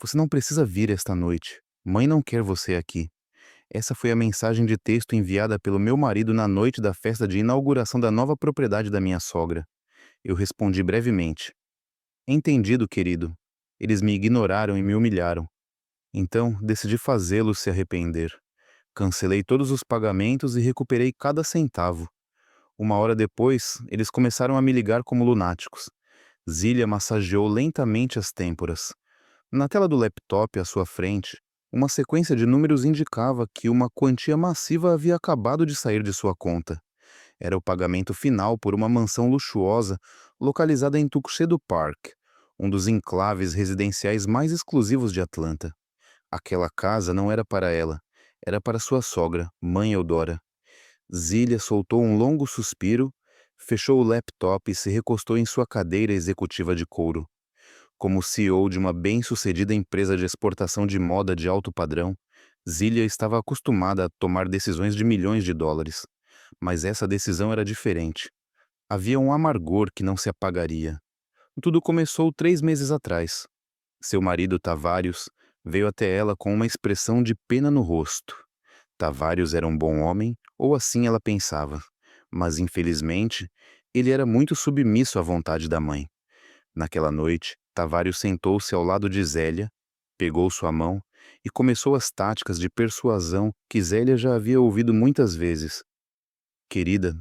Você não precisa vir esta noite. Mãe não quer você aqui. Essa foi a mensagem de texto enviada pelo meu marido na noite da festa de inauguração da nova propriedade da minha sogra. Eu respondi brevemente. Entendido, querido. Eles me ignoraram e me humilharam. Então, decidi fazê-los se arrepender. Cancelei todos os pagamentos e recuperei cada centavo. Uma hora depois, eles começaram a me ligar como lunáticos. Zília massageou lentamente as têmporas. Na tela do laptop à sua frente, uma sequência de números indicava que uma quantia massiva havia acabado de sair de sua conta. Era o pagamento final por uma mansão luxuosa localizada em Tuxedo Park, um dos enclaves residenciais mais exclusivos de Atlanta. Aquela casa não era para ela, era para sua sogra, mãe Eudora. Zília soltou um longo suspiro, fechou o laptop e se recostou em sua cadeira executiva de couro. Como CEO de uma bem-sucedida empresa de exportação de moda de alto padrão, Zília estava acostumada a tomar decisões de milhões de dólares. Mas essa decisão era diferente. Havia um amargor que não se apagaria. Tudo começou 3 meses atrás. Seu marido, Tavarius, veio até ela com uma expressão de pena no rosto. Tavarius era um bom homem, ou assim ela pensava. Mas, infelizmente, ele era muito submisso à vontade da mãe. Naquela noite, Tavarius sentou-se ao lado de Zélia, pegou sua mão e começou as táticas de persuasão que Zélia já havia ouvido muitas vezes. Querida,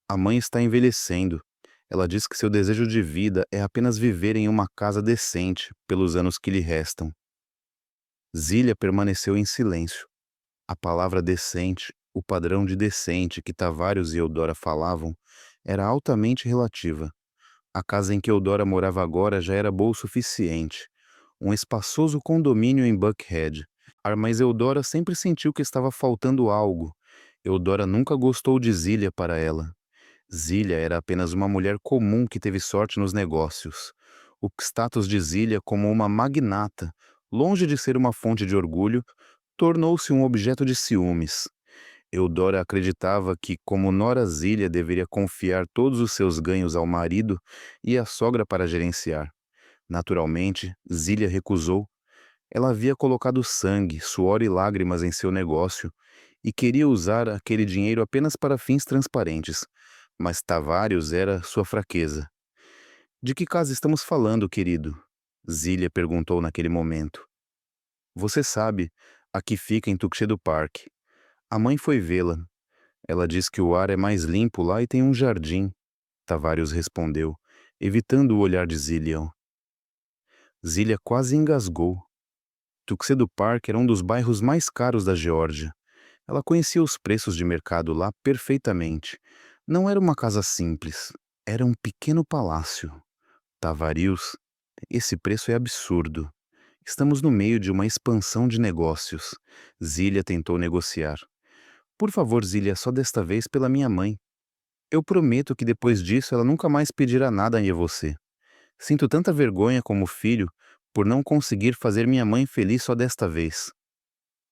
a mãe está envelhecendo. Ela diz que seu desejo de vida é apenas viver em uma casa decente pelos anos que lhe restam. Zília permaneceu em silêncio. A palavra decente, o padrão de decente que Tavarius e Eudora falavam, era altamente relativa. A casa em que Eudora morava agora já era boa o suficiente. Um espaçoso condomínio em Buckhead. Mas Eudora sempre sentiu que estava faltando algo. Eudora nunca gostou de Zília para ela. Zília era apenas uma mulher comum que teve sorte nos negócios. O status de Zília como uma magnata, longe de ser uma fonte de orgulho, tornou-se um objeto de ciúmes. Eudora acreditava que, como Nora Zília deveria confiar todos os seus ganhos ao marido e à sogra para gerenciar. Naturalmente, Zília recusou. Ela havia colocado sangue, suor e lágrimas em seu negócio e queria usar aquele dinheiro apenas para fins transparentes. Mas Tavarius era sua fraqueza. De que casa estamos falando, querido? Zília perguntou naquele momento. Você sabe, aqui fica em Tuxedo Park. A mãe foi vê-la. Ela diz que o ar é mais limpo lá e tem um jardim. Tavarius respondeu, evitando o olhar de Zília. Zília quase engasgou. Tuxedo Park era um dos bairros mais caros da Geórgia. Ela conhecia os preços de mercado lá perfeitamente. Não era uma casa simples. Era um pequeno palácio. Tavarius, esse preço é absurdo. Estamos no meio de uma expansão de negócios. Zília tentou negociar. Por favor, Zília, só desta vez pela minha mãe. Eu prometo que depois disso ela nunca mais pedirá nada a você. Sinto tanta vergonha como filho por não conseguir fazer minha mãe feliz só desta vez.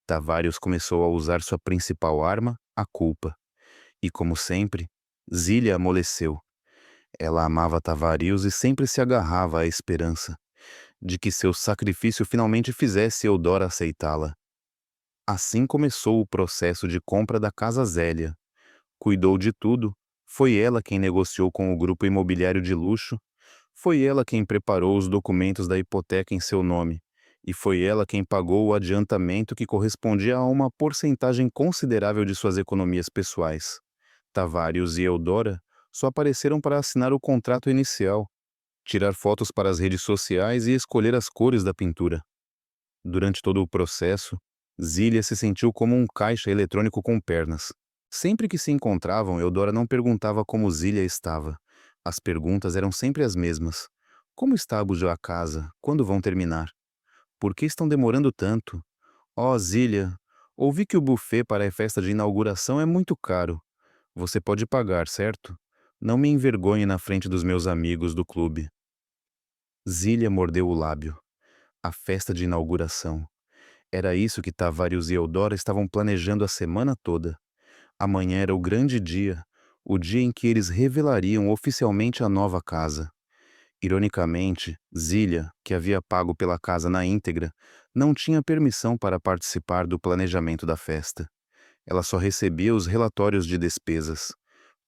Tavarius começou a usar sua principal arma, a culpa. E como sempre, Zília amoleceu. Ela amava Tavarius e sempre se agarrava à esperança de que seu sacrifício finalmente fizesse Eudora aceitá-la. Assim começou o processo de compra da Casa Zélia. Cuidou de tudo, foi ela quem negociou com o grupo imobiliário de luxo, foi ela quem preparou os documentos da hipoteca em seu nome, e foi ela quem pagou o adiantamento que correspondia a uma porcentagem considerável de suas economias pessoais. Tavarius e Eudora só apareceram para assinar o contrato inicial, tirar fotos para as redes sociais e escolher as cores da pintura. Durante todo o processo, Zília se sentiu como um caixa eletrônico com pernas. Sempre que se encontravam, Eudora não perguntava como Zília estava. As perguntas eram sempre as mesmas. Como está a casa? Quando vão terminar? Por que estão demorando tanto? Oh, Zília, ouvi que o buffet para a festa de inauguração é muito caro. Você pode pagar, certo? Não me envergonhe na frente dos meus amigos do clube. Zília mordeu o lábio. A festa de inauguração. Era isso que Tavarius e Eudora estavam planejando a semana toda. Amanhã era o grande dia, o dia em que eles revelariam oficialmente a nova casa. Ironicamente, Zília, que havia pago pela casa na íntegra, não tinha permissão para participar do planejamento da festa. Ela só recebia os relatórios de despesas.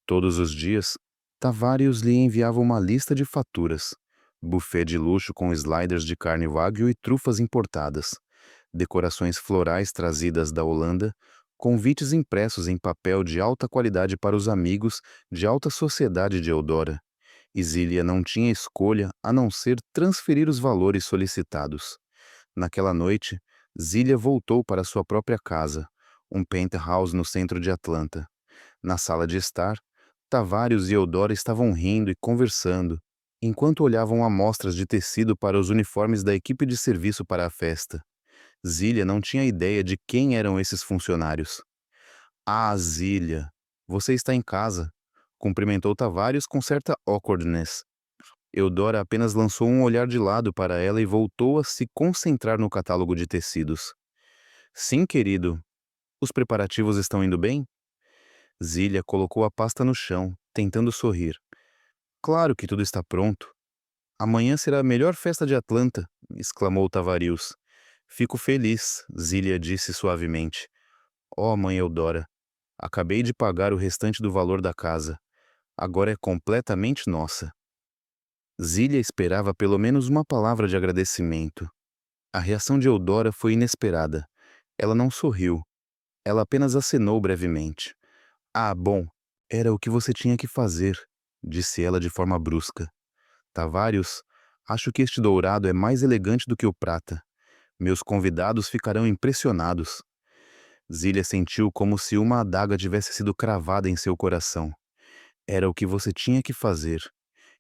Todos os dias, Tavares lhe enviava uma lista de faturas, buffet de luxo com sliders de carne wagyu e trufas importadas, decorações florais trazidas da Holanda, convites impressos em papel de alta qualidade para os amigos de alta sociedade de Eudora. E Zília não tinha escolha a não ser transferir os valores solicitados. Naquela noite, Zília voltou para sua própria casa, um penthouse no centro de Atlanta. Na sala de estar, Tavares e Eudora estavam rindo e conversando, enquanto olhavam amostras de tecido para os uniformes da equipe de serviço para a festa. Zília não tinha ideia de quem eram esses funcionários. "Ah, Zília, você está em casa", cumprimentou Tavares com certa awkwardness. Eudora apenas lançou um olhar de lado para ela e voltou a se concentrar no catálogo de tecidos. "Sim, querido. Os preparativos estão indo bem?" Zília colocou a pasta no chão, tentando sorrir. "Claro que tudo está pronto. Amanhã será a melhor festa de Atlanta", exclamou Tavarius. "Fico feliz", Zília disse suavemente. "Oh, mãe Eudora, acabei de pagar o restante do valor da casa. Agora é completamente nossa." Zília esperava pelo menos uma palavra de agradecimento. A reação de Eudora foi inesperada. Ela não sorriu. Ela apenas acenou brevemente. "Ah, bom, era o que você tinha que fazer", disse ela de forma brusca. "Tavarius, acho que este dourado é mais elegante do que o prata. Meus convidados ficarão impressionados." Zília sentiu como se uma adaga tivesse sido cravada em seu coração. Era o que você tinha que fazer.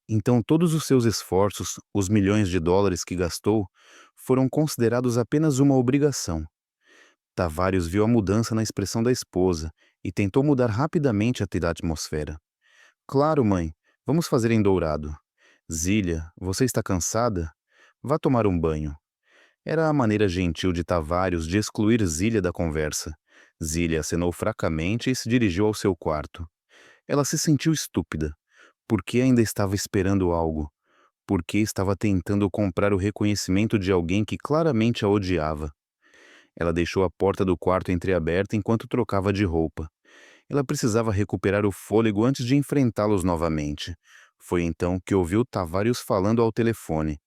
Então todos os seus esforços, os milhões de dólares que gastou, foram considerados apenas uma obrigação. Tavares viu a mudança na expressão da esposa e tentou mudar rapidamente a atmosfera. "Claro, mãe, vamos fazer em dourado." "Zília, você está cansada? Vá tomar um banho." Era a maneira gentil de Tavares de excluir Zília da conversa. Zília acenou fracamente e se dirigiu ao seu quarto. Ela se sentiu estúpida. Por que ainda estava esperando algo? Por que estava tentando comprar o reconhecimento de alguém que claramente a odiava? Ela deixou a porta do quarto entreaberta enquanto trocava de roupa. Ela precisava recuperar o fôlego antes de enfrentá-los novamente. Foi então que ouviu Tavarius falando ao telefone.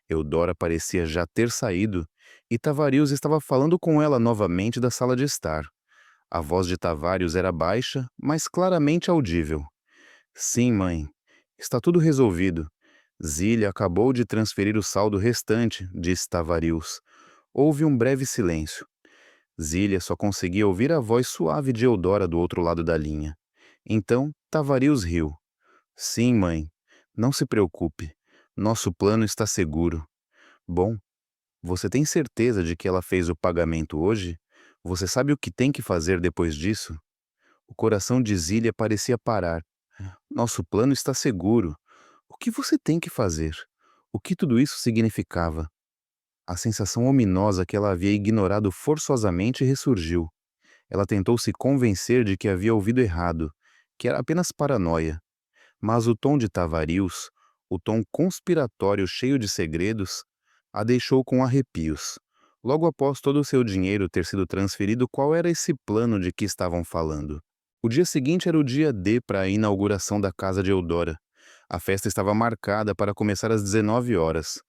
Eudora parecia já ter saído, e Tavarius estava falando com ela novamente da sala de estar. A voz de Tavarius era baixa, mas claramente audível. "Sim, mãe. Está tudo resolvido. Zília acabou de transferir o saldo restante", disse Tavarius. Houve um breve silêncio. Zília só conseguia ouvir a voz suave de Eudora do outro lado da linha. Então, Tavarius riu. "Sim, mãe. Não se preocupe. Nosso plano está seguro." "Bom, você tem certeza de que ela fez o pagamento hoje? Você sabe o que tem que fazer depois disso?" O coração de Zília parecia parar. "Nosso plano está seguro. O que você tem que fazer?" O que tudo isso significava? A sensação ominosa que ela havia ignorado forçosamente ressurgiu. Ela tentou se convencer de que havia ouvido errado, que era apenas paranoia. Mas o tom de Tavarius, o tom conspiratório cheio de segredos, a deixou com arrepios. Logo após todo o seu dinheiro ter sido transferido, qual era esse plano de que estavam falando? O dia seguinte era o dia D para a inauguração da casa de Eudora. A festa estava marcada para começar às 19 horas.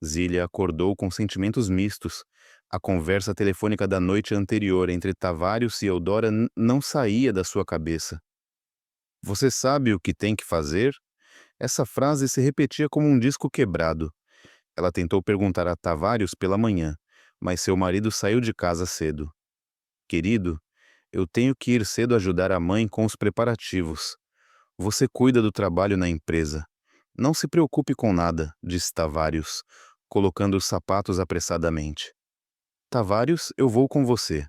Zília acordou com sentimentos mistos. A conversa telefônica da noite anterior entre Tavarius e Eudora não saía da sua cabeça. "Você sabe o que tem que fazer?" Essa frase se repetia como um disco quebrado. Ela tentou perguntar a Tavarius pela manhã, mas seu marido saiu de casa cedo. "Querido, eu tenho que ir cedo ajudar a mãe com os preparativos. Você cuida do trabalho na empresa. Não se preocupe com nada", disse Tavarius, colocando os sapatos apressadamente. "Tavarius, eu vou com você.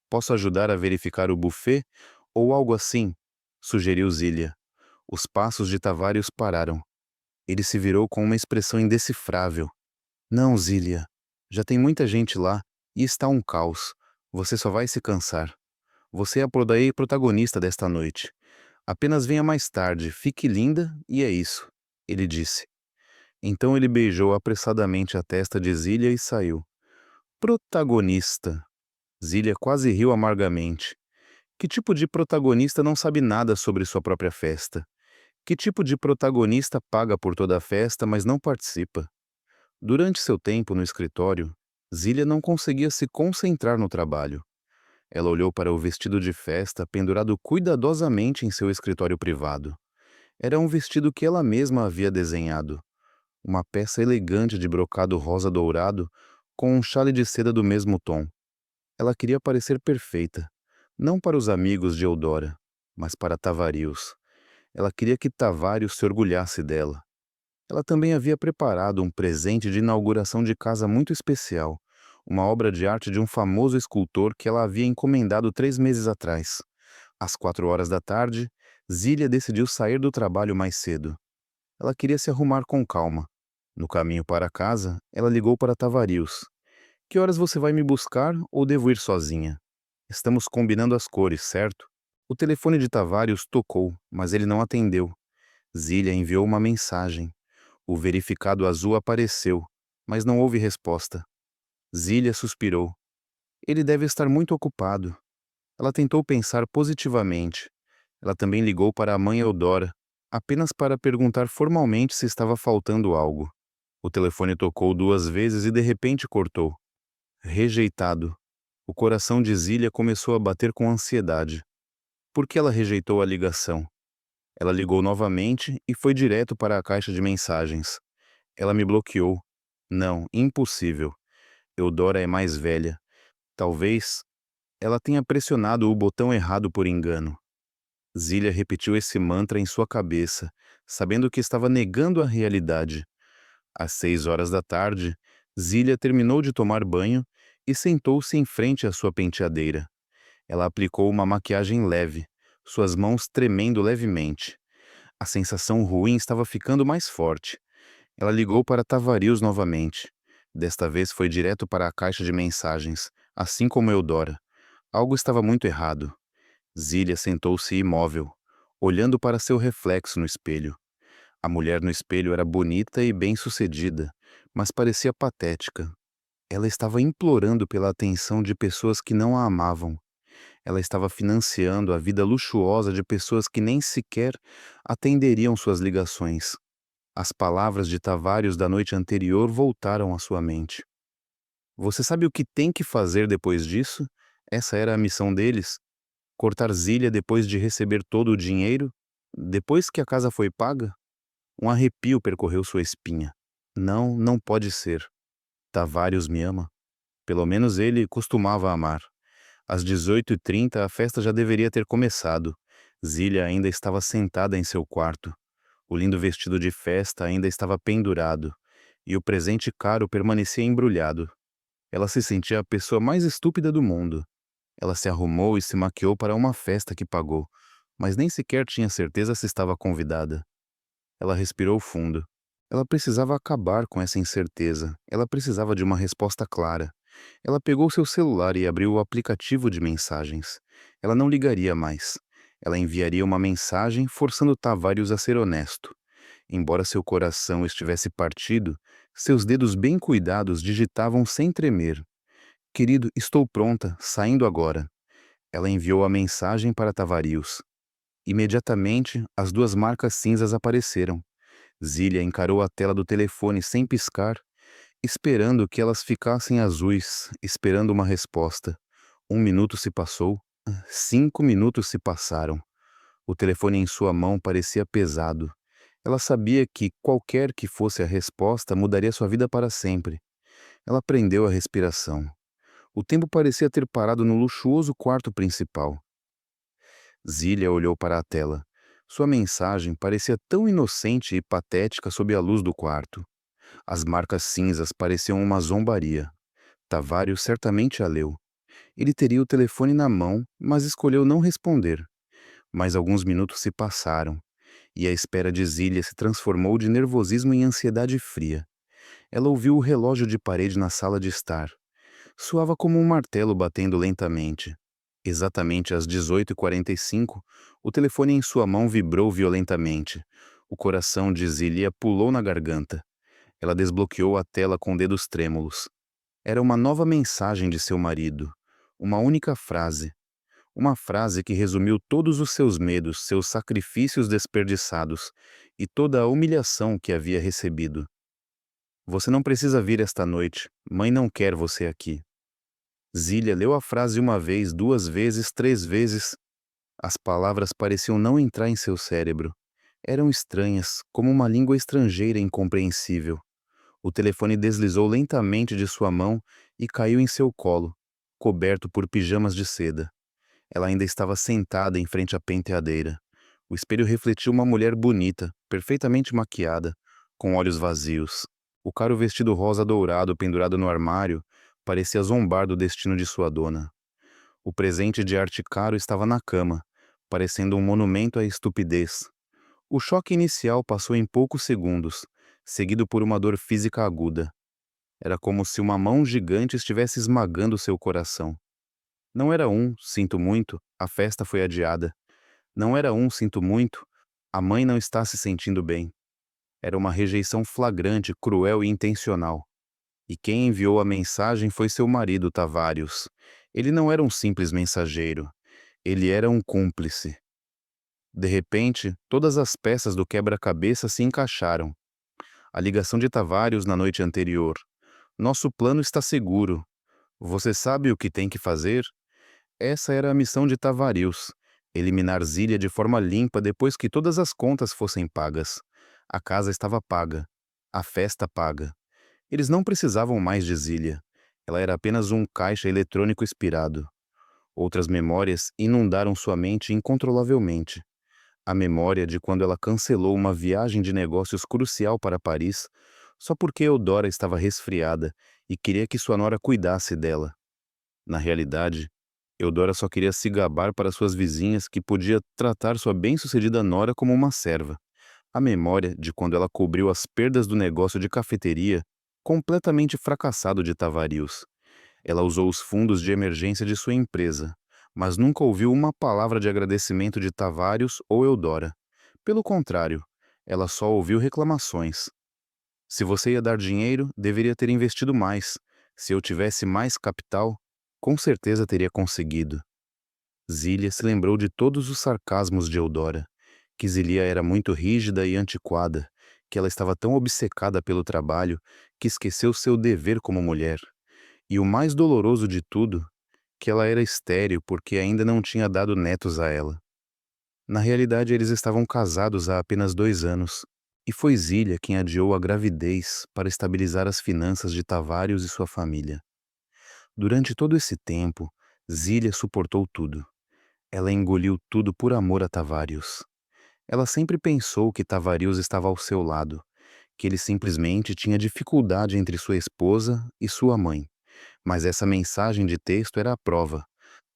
Posso ajudar a verificar o buffet ou algo assim?", sugeriu Zília. Os passos de Tavarius pararam. Ele se virou com uma expressão indecifrável. "Não, Zília. Já tem muita gente lá e está um caos. Você só vai se cansar. Você é a protagonista desta noite. Apenas venha mais tarde, fique linda e é isso", ele disse. Então ele beijou apressadamente a testa de Zília e saiu. Protagonista. Zília quase riu amargamente. Que tipo de protagonista não sabe nada sobre sua própria festa? Que tipo de protagonista paga por toda a festa, mas não participa? Durante seu tempo no escritório, Zília não conseguia se concentrar no trabalho. Ela olhou para o vestido de festa pendurado cuidadosamente em seu escritório privado. Era um vestido que ela mesma havia desenhado. Uma peça elegante de brocado rosa dourado, com um chale de seda do mesmo tom. Ela queria parecer perfeita, não para os amigos de Eudora, mas para Tavarius. Ela queria que Tavarius se orgulhasse dela. Ela também havia preparado um presente de inauguração de casa muito especial, uma obra de arte de um famoso escultor que ela havia encomendado 3 meses atrás. Às 4 horas da tarde, Zília decidiu sair do trabalho mais cedo. Ela queria se arrumar com calma. No caminho para casa, ela ligou para Tavarius. Que horas você vai me buscar ou devo ir sozinha? Estamos combinando as cores, certo? O telefone de Tavarius tocou, mas ele não atendeu. Zília enviou uma mensagem. O verificado azul apareceu, mas não houve resposta. Zília suspirou. Ele deve estar muito ocupado. Ela tentou pensar positivamente. Ela também ligou para a mãe Eudora, apenas para perguntar formalmente se estava faltando algo. O telefone tocou 2 vezes e de repente cortou. Rejeitado. O coração de Zília começou a bater com ansiedade. Por que ela rejeitou a ligação? Ela ligou novamente e foi direto para a caixa de mensagens. Ela me bloqueou. Não, impossível. Eudora é mais velha. Talvez ela tenha pressionado o botão errado por engano. Zília repetiu esse mantra em sua cabeça, sabendo que estava negando a realidade. Às 6 horas da tarde, Zília terminou de tomar banho e sentou-se em frente à sua penteadeira. Ela aplicou uma maquiagem leve, suas mãos tremendo levemente. A sensação ruim estava ficando mais forte. Ela ligou para Tavarius novamente. Desta vez foi direto para a caixa de mensagens, assim como Eudora. Algo estava muito errado. Zília sentou-se imóvel, olhando para seu reflexo no espelho. A mulher no espelho era bonita e bem-sucedida, mas parecia patética. Ela estava implorando pela atenção de pessoas que não a amavam. Ela estava financiando a vida luxuosa de pessoas que nem sequer atenderiam suas ligações. As palavras de Tavarius da noite anterior voltaram à sua mente. Você sabe o que tem que fazer depois disso? Essa era a missão deles? Cortar Zília depois de receber todo o dinheiro? Depois que a casa foi paga? Um arrepio percorreu sua espinha. Não, não pode ser. Tavarius me ama. Pelo menos ele costumava amar. Às 18h30 a festa já deveria ter começado. Zília ainda estava sentada em seu quarto. O lindo vestido de festa ainda estava pendurado, e o presente caro permanecia embrulhado. Ela se sentia a pessoa mais estúpida do mundo. Ela se arrumou e se maquiou para uma festa que pagou, mas nem sequer tinha certeza se estava convidada. Ela respirou fundo. Ela precisava acabar com essa incerteza. Ela precisava de uma resposta clara. Ela pegou seu celular e abriu o aplicativo de mensagens. Ela não ligaria mais. Ela enviaria uma mensagem forçando Tavarius a ser honesto. Embora seu coração estivesse partido, seus dedos bem cuidados digitavam sem tremer. Querido, estou pronta, saindo agora. Ela enviou a mensagem para Tavarius. Imediatamente, as duas marcas cinzas apareceram. Zília encarou a tela do telefone sem piscar, esperando que elas ficassem azuis, esperando uma resposta. 1 minuto se passou. 5 minutos se passaram. O telefone em sua mão parecia pesado. Ela sabia que qualquer que fosse a resposta mudaria sua vida para sempre. Ela prendeu a respiração. O tempo parecia ter parado no luxuoso quarto principal. Zília olhou para a tela. Sua mensagem parecia tão inocente e patética sob a luz do quarto. As marcas cinzas pareciam uma zombaria. Tavarius certamente a leu. Ele teria o telefone na mão, mas escolheu não responder. Mas alguns minutos se passaram, e a espera de Zília se transformou de nervosismo em ansiedade fria. Ela ouviu o relógio de parede na sala de estar. Soava como um martelo batendo lentamente. Exatamente às 18h45, o telefone em sua mão vibrou violentamente. O coração de Zília pulou na garganta. Ela desbloqueou a tela com dedos trêmulos. Era uma nova mensagem de seu marido. Uma única frase. Uma frase que resumiu todos os seus medos, seus sacrifícios desperdiçados e toda a humilhação que havia recebido. Você não precisa vir esta noite. Mãe não quer você aqui. Zília leu a frase uma vez, duas vezes, três vezes. As palavras pareciam não entrar em seu cérebro. Eram estranhas, como uma língua estrangeira incompreensível. O telefone deslizou lentamente de sua mão e caiu em seu colo, coberto por pijamas de seda. Ela ainda estava sentada em frente à penteadeira. O espelho refletiu uma mulher bonita, perfeitamente maquiada, com olhos vazios. O caro vestido rosa dourado pendurado no armário parecia zombar do destino de sua dona. O presente de arte caro estava na cama, parecendo um monumento à estupidez. O choque inicial passou em poucos segundos, seguido por uma dor física aguda. Era como se uma mão gigante estivesse esmagando seu coração. Não era sinto muito, a festa foi adiada. Não era sinto muito, a mãe não está se sentindo bem. Era uma rejeição flagrante, cruel e intencional. E quem enviou a mensagem foi seu marido, Tavarius. Ele não era um simples mensageiro. Ele era um cúmplice. De repente, todas as peças do quebra-cabeça se encaixaram. A ligação de Tavarius na noite anterior. Nosso plano está seguro. Você sabe o que tem que fazer? Essa era a missão de Tavarius. Eliminar Zília de forma limpa depois que todas as contas fossem pagas. A casa estava paga. A festa paga. Eles não precisavam mais de Zília. Ela era apenas um caixa eletrônico expirado. Outras memórias inundaram sua mente incontrolavelmente. A memória de quando ela cancelou uma viagem de negócios crucial para Paris só porque Eudora estava resfriada e queria que sua nora cuidasse dela. Na realidade, Eudora só queria se gabar para suas vizinhas que podia tratar sua bem-sucedida nora como uma serva. A memória de quando ela cobriu as perdas do negócio de cafeteria completamente fracassado de Tavarius. Ela usou os fundos de emergência de sua empresa, mas nunca ouviu uma palavra de agradecimento de Tavarius ou Eudora. Pelo contrário, ela só ouviu reclamações. Se você ia dar dinheiro, deveria ter investido mais. Se eu tivesse mais capital, com certeza teria conseguido. Zília se lembrou de todos os sarcasmos de Eudora, que Zília era muito rígida e antiquada, que ela estava tão obcecada pelo trabalho que esqueceu seu dever como mulher. E o mais doloroso de tudo, que ela era estéril porque ainda não tinha dado netos a ela. Na realidade, eles estavam casados há apenas 2 anos, e foi Zília quem adiou a gravidez para estabilizar as finanças de Tavarius e sua família. Durante todo esse tempo, Zília suportou tudo. Ela engoliu tudo por amor a Tavarius. Ela sempre pensou que Tavarius estava ao seu lado, que ele simplesmente tinha dificuldade entre sua esposa e sua mãe. Mas essa mensagem de texto era a prova.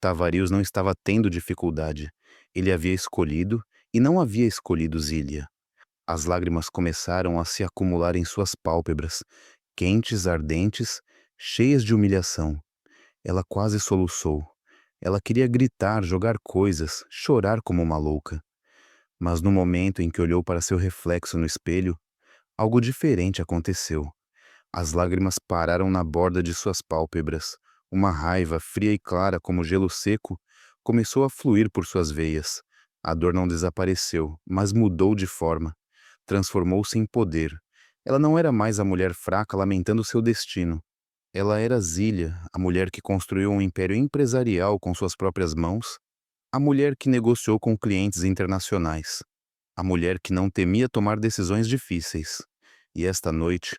Tavarius não estava tendo dificuldade. Ele havia escolhido e não havia escolhido Zília. As lágrimas começaram a se acumular em suas pálpebras, quentes, ardentes, cheias de humilhação. Ela quase soluçou. Ela queria gritar, jogar coisas, chorar como uma louca. Mas no momento em que olhou para seu reflexo no espelho, algo diferente aconteceu. As lágrimas pararam na borda de suas pálpebras. Uma raiva, fria e clara como gelo seco, começou a fluir por suas veias. A dor não desapareceu, mas mudou de forma. Transformou-se em poder. Ela não era mais a mulher fraca lamentando seu destino. Ela era Zília, a mulher que construiu um império empresarial com suas próprias mãos, a mulher que negociou com clientes internacionais, a mulher que não temia tomar decisões difíceis. E esta noite,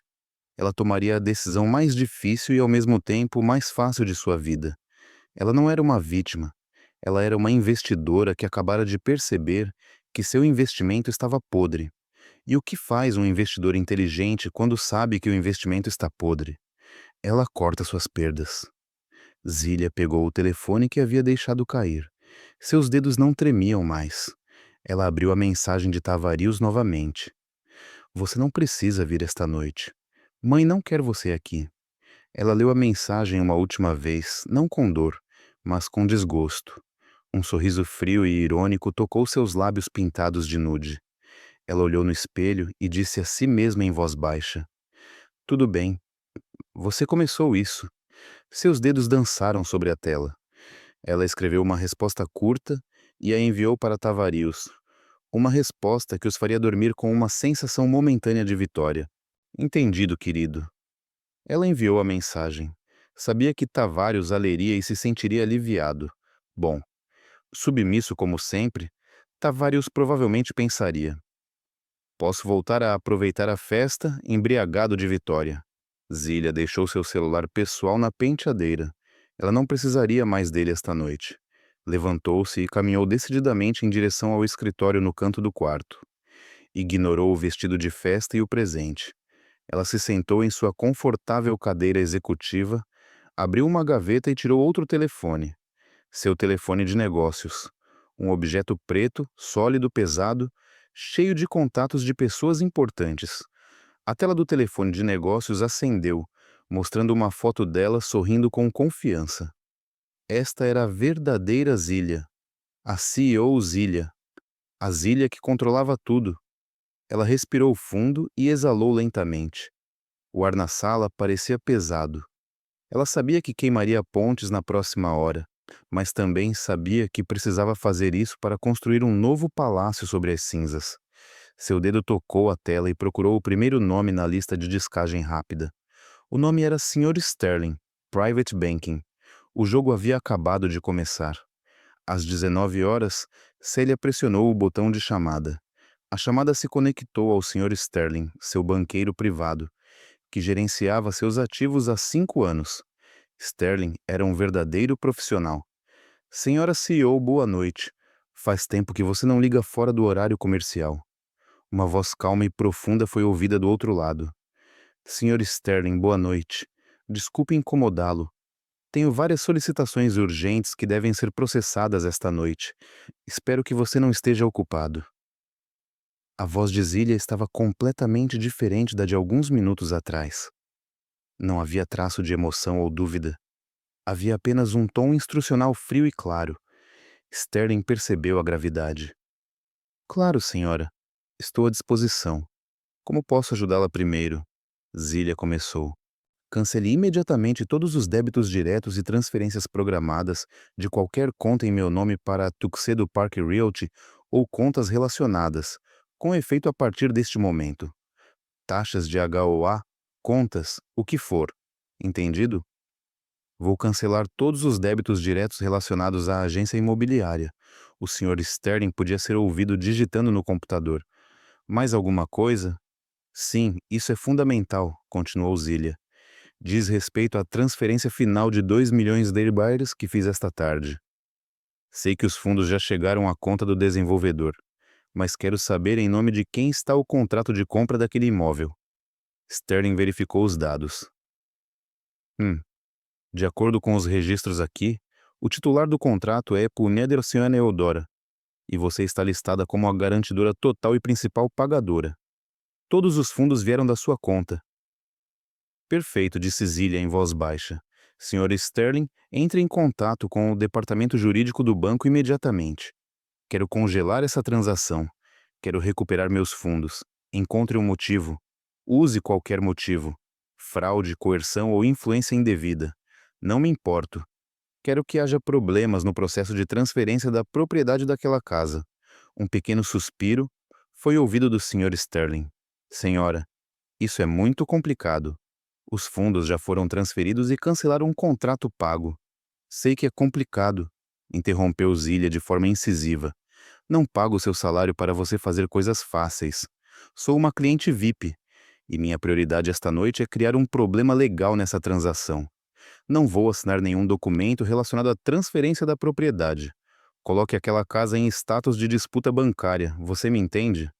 ela tomaria a decisão mais difícil e ao mesmo tempo mais fácil de sua vida. Ela não era uma vítima. Ela era uma investidora que acabara de perceber que seu investimento estava podre. E o que faz um investidor inteligente quando sabe que o investimento está podre? Ela corta suas perdas. Zília pegou o telefone que havia deixado cair. Seus dedos não tremiam mais. Ela abriu a mensagem de Tavarius novamente. Você não precisa vir esta noite. Mãe não quer você aqui. Ela leu a mensagem uma última vez, não com dor, mas com desgosto. Um sorriso frio e irônico tocou seus lábios pintados de nude. Ela olhou no espelho e disse a si mesma em voz baixa: Tudo bem. Você começou isso. Seus dedos dançaram sobre a tela. Ela escreveu uma resposta curta e a enviou para Tavarius. Uma resposta que os faria dormir com uma sensação momentânea de vitória. Entendido, querido. Ela enviou a mensagem. Sabia que Tavarius a leria e se sentiria aliviado. Bom, submisso como sempre, Tavarius provavelmente pensaria: posso voltar a aproveitar a festa, embriagado de vitória. Zília deixou seu celular pessoal na penteadeira. Ela não precisaria mais dele esta noite. Levantou-se e caminhou decididamente em direção ao escritório no canto do quarto. Ignorou o vestido de festa e o presente. Ela se sentou em sua confortável cadeira executiva, abriu uma gaveta e tirou outro telefone. Seu telefone de negócios. Um objeto preto, sólido, pesado, cheio de contatos de pessoas importantes. A tela do telefone de negócios acendeu, mostrando uma foto dela sorrindo com confiança. Esta era a verdadeira Zília. A CEO Zília. A Zília que controlava tudo. Ela respirou fundo e exalou lentamente. O ar na sala parecia pesado. Ela sabia que queimaria pontes na próxima hora, mas também sabia que precisava fazer isso para construir um novo palácio sobre as cinzas. Seu dedo tocou a tela e procurou o primeiro nome na lista de discagem rápida. O nome era Sr. Sterling, Private Banking. O jogo havia acabado de começar. Às 19 horas, Celia pressionou o botão de chamada. A chamada se conectou ao Sr. Sterling, seu banqueiro privado, que gerenciava seus ativos há 5 anos. Sterling era um verdadeiro profissional. Senhora CEO, boa noite. Faz tempo que você não liga fora do horário comercial. Uma voz calma e profunda foi ouvida do outro lado. Sr. Sterling, boa noite. Desculpe incomodá-lo. Tenho várias solicitações urgentes que devem ser processadas esta noite. Espero que você não esteja ocupado. A voz de Zília estava completamente diferente da de alguns minutos atrás. Não havia traço de emoção ou dúvida. Havia apenas um tom instrucional frio e claro. Sterling percebeu a gravidade. Claro, senhora. Estou à disposição. Como posso ajudá-la primeiro? Zília começou. Cancele imediatamente todos os débitos diretos e transferências programadas de qualquer conta em meu nome para Tuxedo Park Realty ou contas relacionadas, com efeito a partir deste momento. Taxas de HOA, contas, o que for. Entendido? Vou cancelar todos os débitos diretos relacionados à agência imobiliária. O Sr. Sterling podia ser ouvido digitando no computador. Mais alguma coisa? Sim, isso é fundamental, continuou Zília. Diz respeito à transferência final de 2 milhões de libras que fiz esta tarde. Sei que os fundos já chegaram à conta do desenvolvedor, mas quero saber em nome de quem está o contrato de compra daquele imóvel. Sterling verificou os dados. De acordo com os registros aqui, o titular do contrato é Puneder Senhora Eudora, e você está listada como a garantidora total e principal pagadora. Todos os fundos vieram da sua conta. Perfeito, disse Zília em voz baixa. Sr. Sterling, entre em contato com o departamento jurídico do banco imediatamente. Quero congelar essa transação. Quero recuperar meus fundos. Encontre um motivo. Use qualquer motivo. Fraude, coerção ou influência indevida. Não me importo. Quero que haja problemas no processo de transferência da propriedade daquela casa. Um pequeno suspiro foi ouvido do Sr. Sterling. Senhora, isso é muito complicado. Os fundos já foram transferidos e cancelaram um contrato pago. Sei que é complicado, interrompeu Zília de forma incisiva. Não pago seu salário para você fazer coisas fáceis. Sou uma cliente VIP, e minha prioridade esta noite é criar um problema legal nessa transação. Não vou assinar nenhum documento relacionado à transferência da propriedade. Coloque aquela casa em status de disputa bancária, você me entende?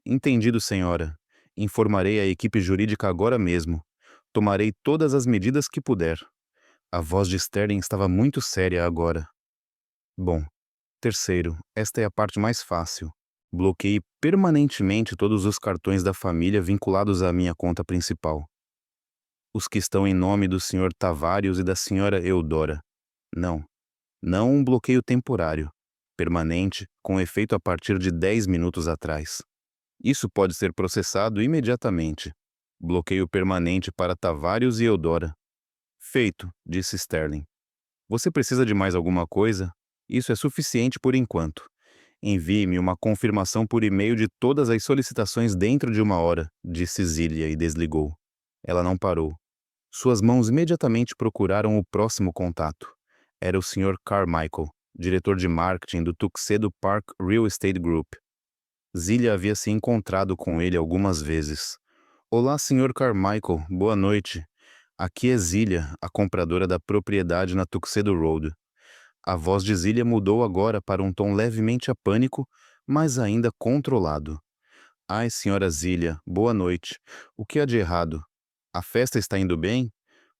Entendido, senhora. Informarei a equipe jurídica agora mesmo. Tomarei todas as medidas que puder. A voz de Sterling estava muito séria agora. Bom, terceiro, esta é a parte mais fácil. Bloqueie permanentemente todos os cartões da família vinculados à minha conta principal. Os que estão em nome do Sr. Tavarius e da Sra. Eudora. Não um bloqueio temporário, permanente, com efeito a partir de 10 minutos atrás. Isso pode ser processado imediatamente. Bloqueio permanente para Tavares e Eudora. Feito, disse Sterling. Você precisa de mais alguma coisa? Isso é suficiente por enquanto. Envie-me uma confirmação por e-mail de todas as solicitações dentro de 1 hora, disse Zília e desligou. Ela não parou. Suas mãos imediatamente procuraram o próximo contato. Era o Sr. Carmichael, diretor de marketing do Tuxedo Park Real Estate Group. Zília havia se encontrado com ele algumas vezes. Olá, Sr. Carmichael, boa noite. Aqui é Zília, a compradora da propriedade na Tuxedo Road. A voz de Zília mudou agora para um tom levemente apânico, mas ainda controlado. Ai, senhora Zília, boa noite. O que há de errado? A festa está indo bem?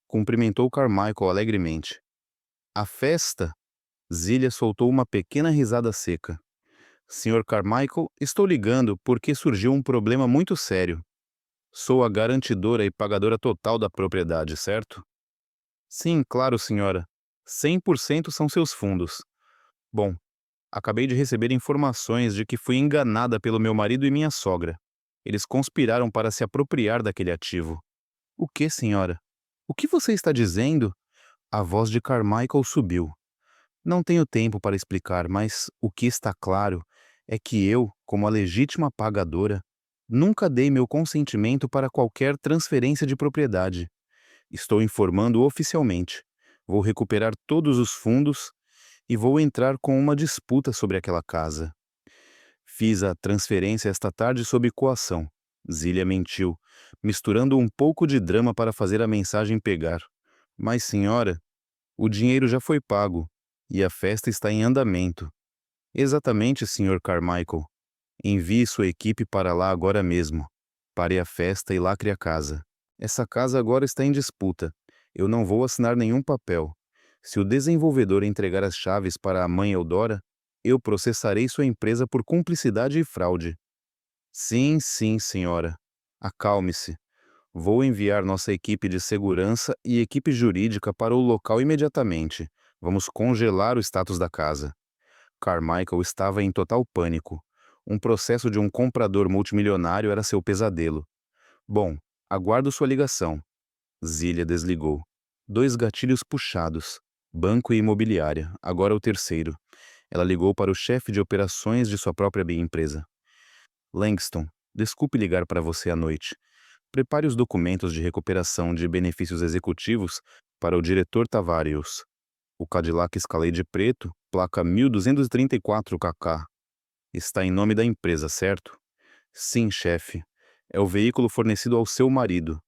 Cumprimentou Carmichael alegremente. A festa? Zília soltou uma pequena risada seca. Sr. Carmichael, estou ligando porque surgiu um problema muito sério. Sou a garantidora e pagadora total da propriedade, certo? Sim, claro, senhora. 100% são seus fundos. Bom, acabei de receber informações de que fui enganada pelo meu marido e minha sogra. Eles conspiraram para se apropriar daquele ativo. O que, senhora? O que você está dizendo? A voz de Carmichael subiu. Não tenho tempo para explicar, mas o que está claro é que eu, como a legítima pagadora, nunca dei meu consentimento para qualquer transferência de propriedade. Estou informando oficialmente. Vou recuperar todos os fundos e vou entrar com uma disputa sobre aquela casa. Fiz a transferência esta tarde sob coação. Zília mentiu, misturando um pouco de drama para fazer a mensagem pegar. Mas, senhora, o dinheiro já foi pago e a festa está em andamento. Exatamente, Sr. Carmichael. Envie sua equipe para lá agora mesmo. Pare a festa e lacre a casa. Essa casa agora está em disputa. Eu não vou assinar nenhum papel. Se o desenvolvedor entregar as chaves para a mãe Eudora, eu processarei sua empresa por cumplicidade e fraude. Sim, sim, senhora. Acalme-se. Vou enviar nossa equipe de segurança e equipe jurídica para o local imediatamente. Vamos congelar o status da casa. Carmichael estava em total pânico. Um processo de um comprador multimilionário era seu pesadelo. Bom, aguardo sua ligação. Zília desligou. 2 gatilhos puxados. Banco e imobiliária, agora o terceiro. Ela ligou para o chefe de operações de sua própria empresa. Langston, desculpe ligar para você à noite. Prepare os documentos de recuperação de benefícios executivos para o diretor Tavares. O Cadillac Escalade preto, placa 1234KK. Está em nome da empresa, certo? Sim, chefe. É o veículo fornecido ao seu marido,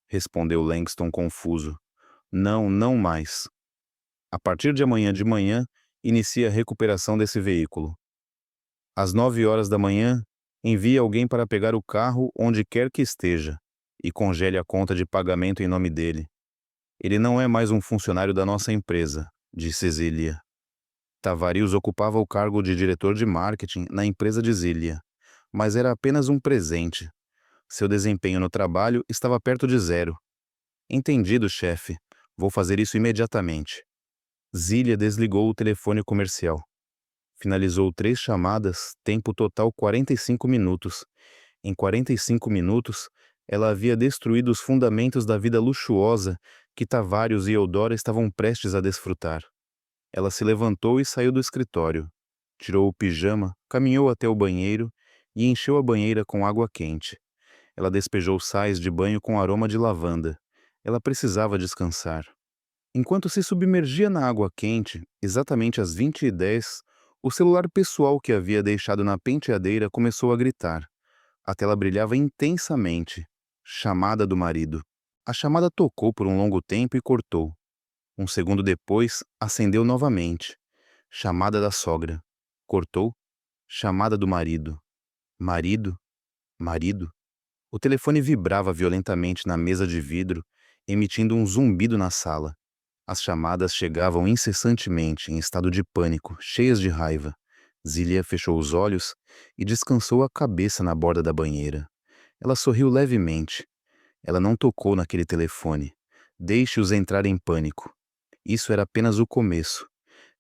respondeu Langston confuso. Não, não mais. A partir de manhã, inicie a recuperação desse veículo. Às 9 horas da manhã, envie alguém para pegar o carro onde quer que esteja e congele a conta de pagamento em nome dele. Ele não é mais um funcionário da nossa empresa, disse Zília. Tavares ocupava o cargo de diretor de marketing na empresa de Zília, mas era apenas um presente. Seu desempenho no trabalho estava perto de zero. Entendido, chefe. Vou fazer isso imediatamente. Zília desligou o telefone comercial. Finalizou 3 chamadas, tempo total 45 minutos. Em 45 minutos, ela havia destruído os fundamentos da vida luxuosa que Tavares e Eudora estavam prestes a desfrutar. Ela se levantou e saiu do escritório. Tirou o pijama, caminhou até o banheiro e encheu a banheira com água quente. Ela despejou sais de banho com aroma de lavanda. Ela precisava descansar. Enquanto se submergia na água quente, exatamente às 20h10, o celular pessoal que havia deixado na penteadeira começou a gritar. A tela brilhava intensamente. Chamada do marido. A chamada tocou por um longo tempo e cortou. Um segundo depois, acendeu novamente. Chamada da sogra. Cortou. Chamada do marido. Marido? Marido? O telefone vibrava violentamente na mesa de vidro, emitindo um zumbido na sala. As chamadas chegavam incessantemente, em estado de pânico, cheias de raiva. Zília fechou os olhos e descansou a cabeça na borda da banheira. Ela sorriu levemente. Ela não tocou naquele telefone. Deixe-os entrar em pânico. Isso era apenas o começo.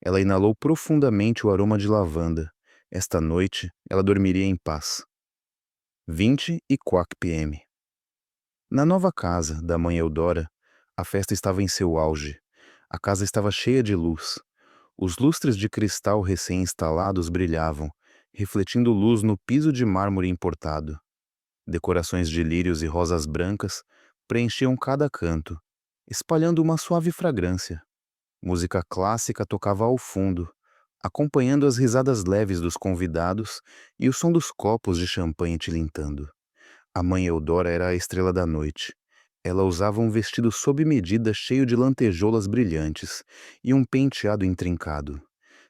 Ela inalou profundamente o aroma de lavanda. Esta noite, ela dormiria em paz. 20h04 p.m. Na nova casa da mãe Eudora, a festa estava em seu auge. A casa estava cheia de luz. Os lustres de cristal recém-instalados brilhavam, refletindo luz no piso de mármore importado. Decorações de lírios e rosas brancas preenchiam cada canto, espalhando uma suave fragrância. Música clássica tocava ao fundo, acompanhando as risadas leves dos convidados e o som dos copos de champanhe tilintando. A mãe Eudora era a estrela da noite. Ela usava um vestido sob medida cheio de lantejoulas brilhantes e um penteado intrincado.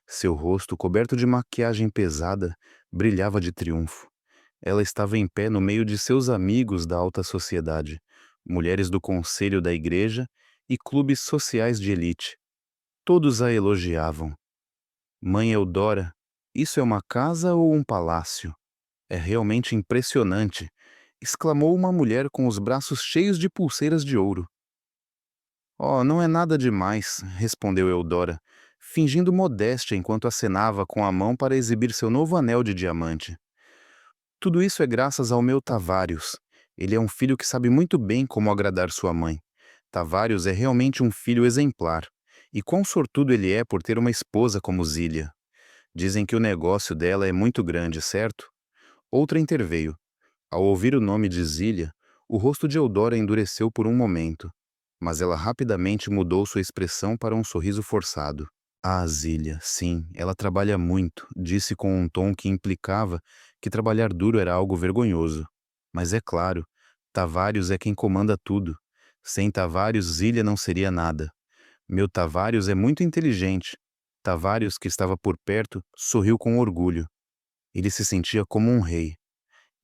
Seu rosto, coberto de maquiagem pesada, brilhava de triunfo. Ela estava em pé no meio de seus amigos da alta sociedade, mulheres do conselho da igreja e clubes sociais de elite. Todos a elogiavam. Mãe Eudora, isso é uma casa ou um palácio? É realmente impressionante, exclamou uma mulher com os braços cheios de pulseiras de ouro. Oh, não é nada demais, respondeu Eudora, fingindo modéstia enquanto acenava com a mão para exibir seu novo anel de diamante. Tudo isso é graças ao meu Tavários. Ele é um filho que sabe muito bem como agradar sua mãe. Tavários é realmente um filho exemplar. E quão sortudo ele é por ter uma esposa como Zília. Dizem que o negócio dela é muito grande, certo? Outra interveio. Ao ouvir o nome de Zília, o rosto de Eudora endureceu por um momento, mas ela rapidamente mudou sua expressão para um sorriso forçado. Ah, Zília, sim, ela trabalha muito, disse com um tom que implicava que trabalhar duro era algo vergonhoso. Mas é claro, Tavários é quem comanda tudo. Sem Tavários, Zília não seria nada. Meu Tavários é muito inteligente. Tavários, que estava por perto, sorriu com orgulho. Ele se sentia como um rei.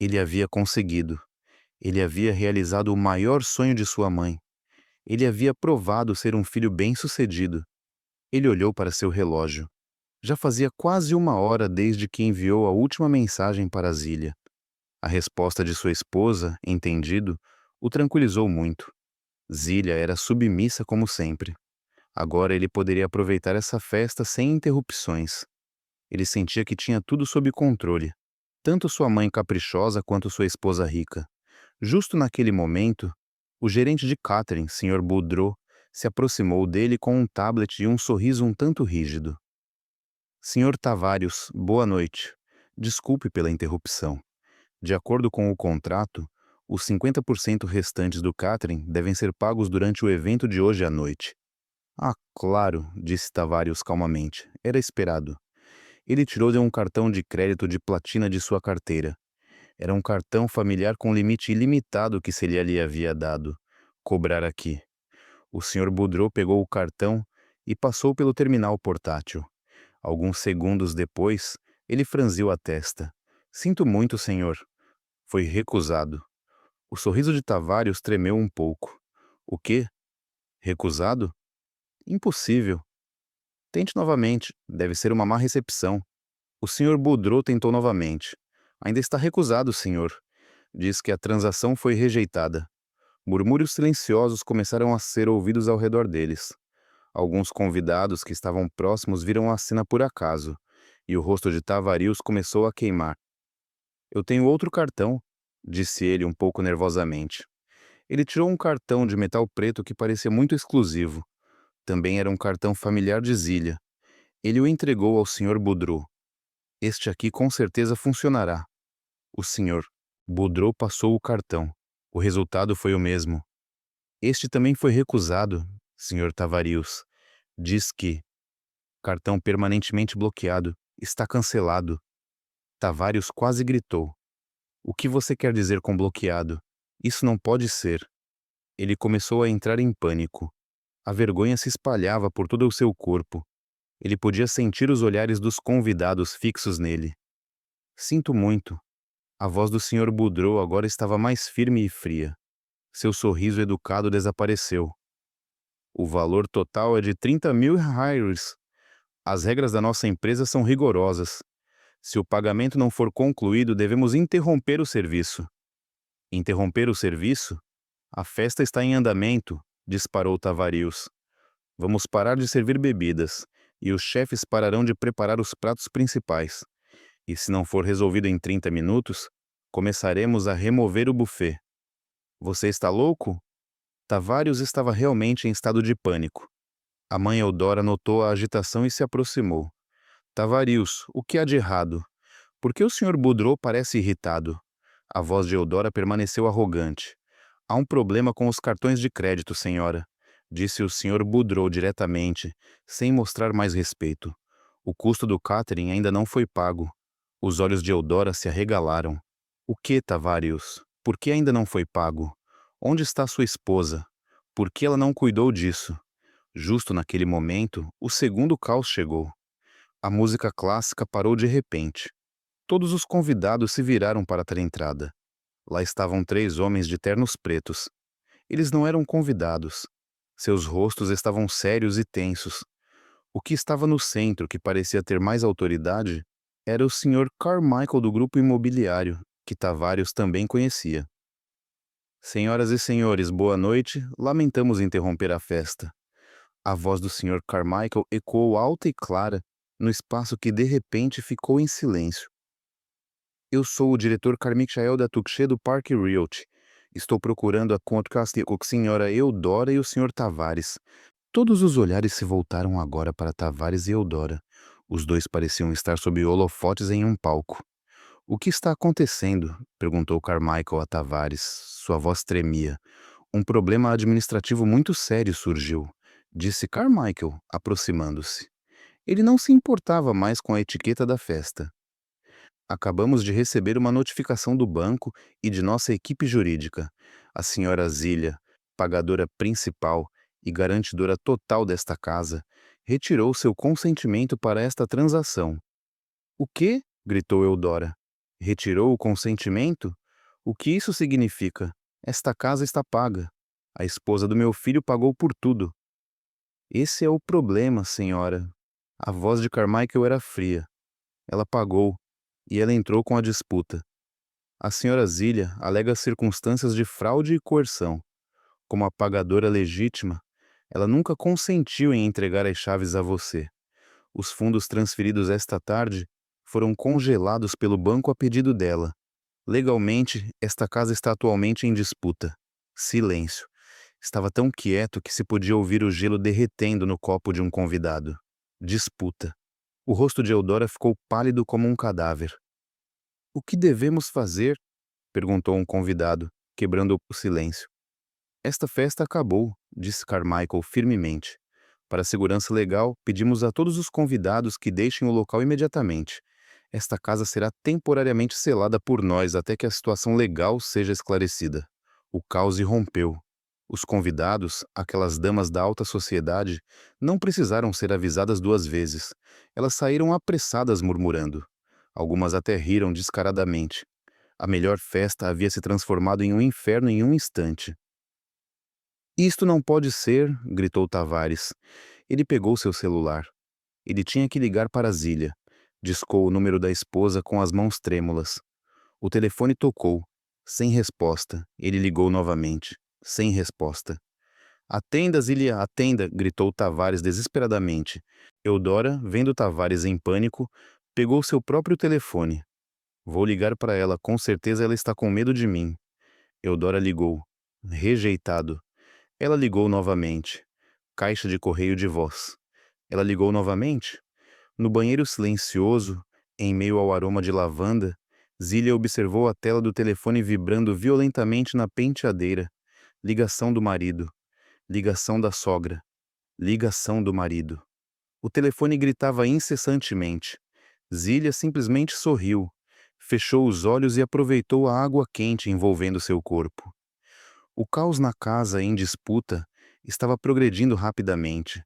Ele havia conseguido. Ele havia realizado o maior sonho de sua mãe. Ele havia provado ser um filho bem-sucedido. Ele olhou para seu relógio. Já fazia quase uma hora desde que enviou a última mensagem para Zília. A resposta de sua esposa, entendido, o tranquilizou muito. Zília era submissa como sempre. Agora ele poderia aproveitar essa festa sem interrupções. Ele sentia que tinha tudo sob controle, tanto sua mãe caprichosa quanto sua esposa rica. Justo naquele momento, o gerente de catering, Sr. Boudreau, se aproximou dele com um tablet e um sorriso um tanto rígido. Senhor Tavários, boa noite. Desculpe pela interrupção. De acordo com o contrato, os 50% restantes do catering devem ser pagos durante o evento de hoje à noite. Ah, claro, disse Tavários calmamente. Era esperado. Ele tirou de um cartão de crédito de platina de sua carteira. Era um cartão familiar com limite ilimitado que Celia lhe havia dado. Cobrar aqui. O Sr. Boudreau pegou o cartão e passou pelo terminal portátil. Alguns segundos depois, ele franziu a testa. Sinto muito, senhor. Foi recusado. O sorriso de Tavários tremeu um pouco. O quê? Recusado? Impossível. Tente novamente. Deve ser uma má recepção. O Sr. Boudreau tentou novamente. Ainda está recusado, senhor. Diz que a transação foi rejeitada. Murmúrios silenciosos começaram a ser ouvidos ao redor deles. Alguns convidados que estavam próximos viram a cena por acaso, e o rosto de Tavários começou a queimar. Eu tenho outro cartão, disse ele um pouco nervosamente. Ele tirou um cartão de metal preto que parecia muito exclusivo. Também era um cartão familiar de Zília. Ele o entregou ao Sr. Boudreau. Este aqui com certeza funcionará. O Sr. Boudreau passou o cartão. O resultado foi o mesmo. Este também foi recusado, Sr. Tavários. Diz que cartão permanentemente bloqueado. Está cancelado. Tavários quase gritou. O que você quer dizer com bloqueado? Isso não pode ser. Ele começou a entrar em pânico. A vergonha se espalhava por todo o seu corpo. Ele podia sentir os olhares dos convidados fixos nele. Sinto muito. A voz do Sr. Boudreau agora estava mais firme e fria. Seu sorriso educado desapareceu. O valor total é de 30.000 reais. As regras da nossa empresa são rigorosas. Se o pagamento não for concluído, devemos interromper o serviço. Interromper o serviço? A festa está em andamento, disparou Tavários. Vamos parar de servir bebidas, e os chefes pararão de preparar os pratos principais. E se não for resolvido em 30 minutos, começaremos a remover o buffet. Você está louco? Tavares estava realmente em estado de pânico. A mãe Eudora notou a agitação e se aproximou. Tavarius, o que há de errado? Por que o Sr. Boudreau parece irritado? A voz de Eudora permaneceu arrogante. Há um problema com os cartões de crédito, senhora, disse o Sr. Boudreau diretamente, sem mostrar mais respeito. O custo do catering ainda não foi pago. Os olhos de Eudora se arregalaram. O que, Tavarius? Por que ainda não foi pago? Onde está sua esposa? Por que ela não cuidou disso? Justo naquele momento, o segundo caos chegou. A música clássica parou de repente. Todos os convidados se viraram para ter entrada. Lá estavam 3 homens de ternos pretos. Eles não eram convidados. Seus rostos estavam sérios e tensos. O que estava no centro, que parecia ter mais autoridade, era o Sr. Carmichael do grupo imobiliário, que Tavares também conhecia. Senhoras e senhores, boa noite. Lamentamos interromper a festa. A voz do Sr. Carmichael ecoou alta e clara no espaço que de repente ficou em silêncio. Eu sou o diretor Carmichael da Tuxê do Parque Realty. Estou procurando a contraste com a senhora Eudora e o Sr. Tavares. Todos os olhares se voltaram agora para Tavares e Eudora. Os dois pareciam estar sob holofotes em um palco. O que está acontecendo? Perguntou Carmichael a Tavares. Sua voz tremia. Um problema administrativo muito sério surgiu, disse Carmichael, aproximando-se. Ele não se importava mais com a etiqueta da festa. Acabamos de receber uma notificação do banco e de nossa equipe jurídica. A senhora Zília, pagadora principal e garantidora total desta casa, retirou seu consentimento para esta transação. O quê? Gritou Eudora. Retirou o consentimento? O que isso significa? Esta casa está paga. A esposa do meu filho pagou por tudo. Esse é o problema, senhora. A voz de Carmichael era fria. Ela pagou, e ela entrou com a disputa. A senhora Zília alega circunstâncias de fraude e coerção. Como a pagadora legítima, ela nunca consentiu em entregar as chaves a você. Os fundos transferidos esta tarde foram congelados pelo banco a pedido dela. Legalmente, esta casa está atualmente em disputa. Silêncio. Estava tão quieto que se podia ouvir o gelo derretendo no copo de um convidado. Disputa. O rosto de Eudora ficou pálido como um cadáver. O que devemos fazer? Perguntou um convidado, quebrando o silêncio. Esta festa acabou, disse Carmichael firmemente. Para a segurança legal, pedimos a todos os convidados que deixem o local imediatamente. Esta casa será temporariamente selada por nós até que a situação legal seja esclarecida. O caos irrompeu. Os convidados, aquelas damas da alta sociedade, não precisaram ser avisadas 2 vezes. Elas saíram apressadas murmurando. Algumas até riram descaradamente. A melhor festa havia se transformado em um inferno em um instante. Isto não pode ser, gritou Tavares. Ele pegou seu celular. Ele tinha que ligar para Zília. Discou o número da esposa com as mãos trêmulas. O telefone tocou. Sem resposta, ele ligou novamente. Sem resposta. Atenda, Zília, atenda, gritou Tavares desesperadamente. Eudora, vendo Tavares em pânico, pegou seu próprio telefone. Vou ligar para ela, com certeza ela está com medo de mim. Eudora ligou. Rejeitado. Ela ligou novamente. Caixa de correio de voz. Ela ligou novamente. No banheiro silencioso, em meio ao aroma de lavanda, Zília observou a tela do telefone vibrando violentamente na penteadeira. Ligação do marido. Ligação da sogra. Ligação do marido. O telefone gritava incessantemente. Zília simplesmente sorriu. Fechou os olhos e aproveitou a água quente envolvendo seu corpo. O caos na casa em disputa estava progredindo rapidamente.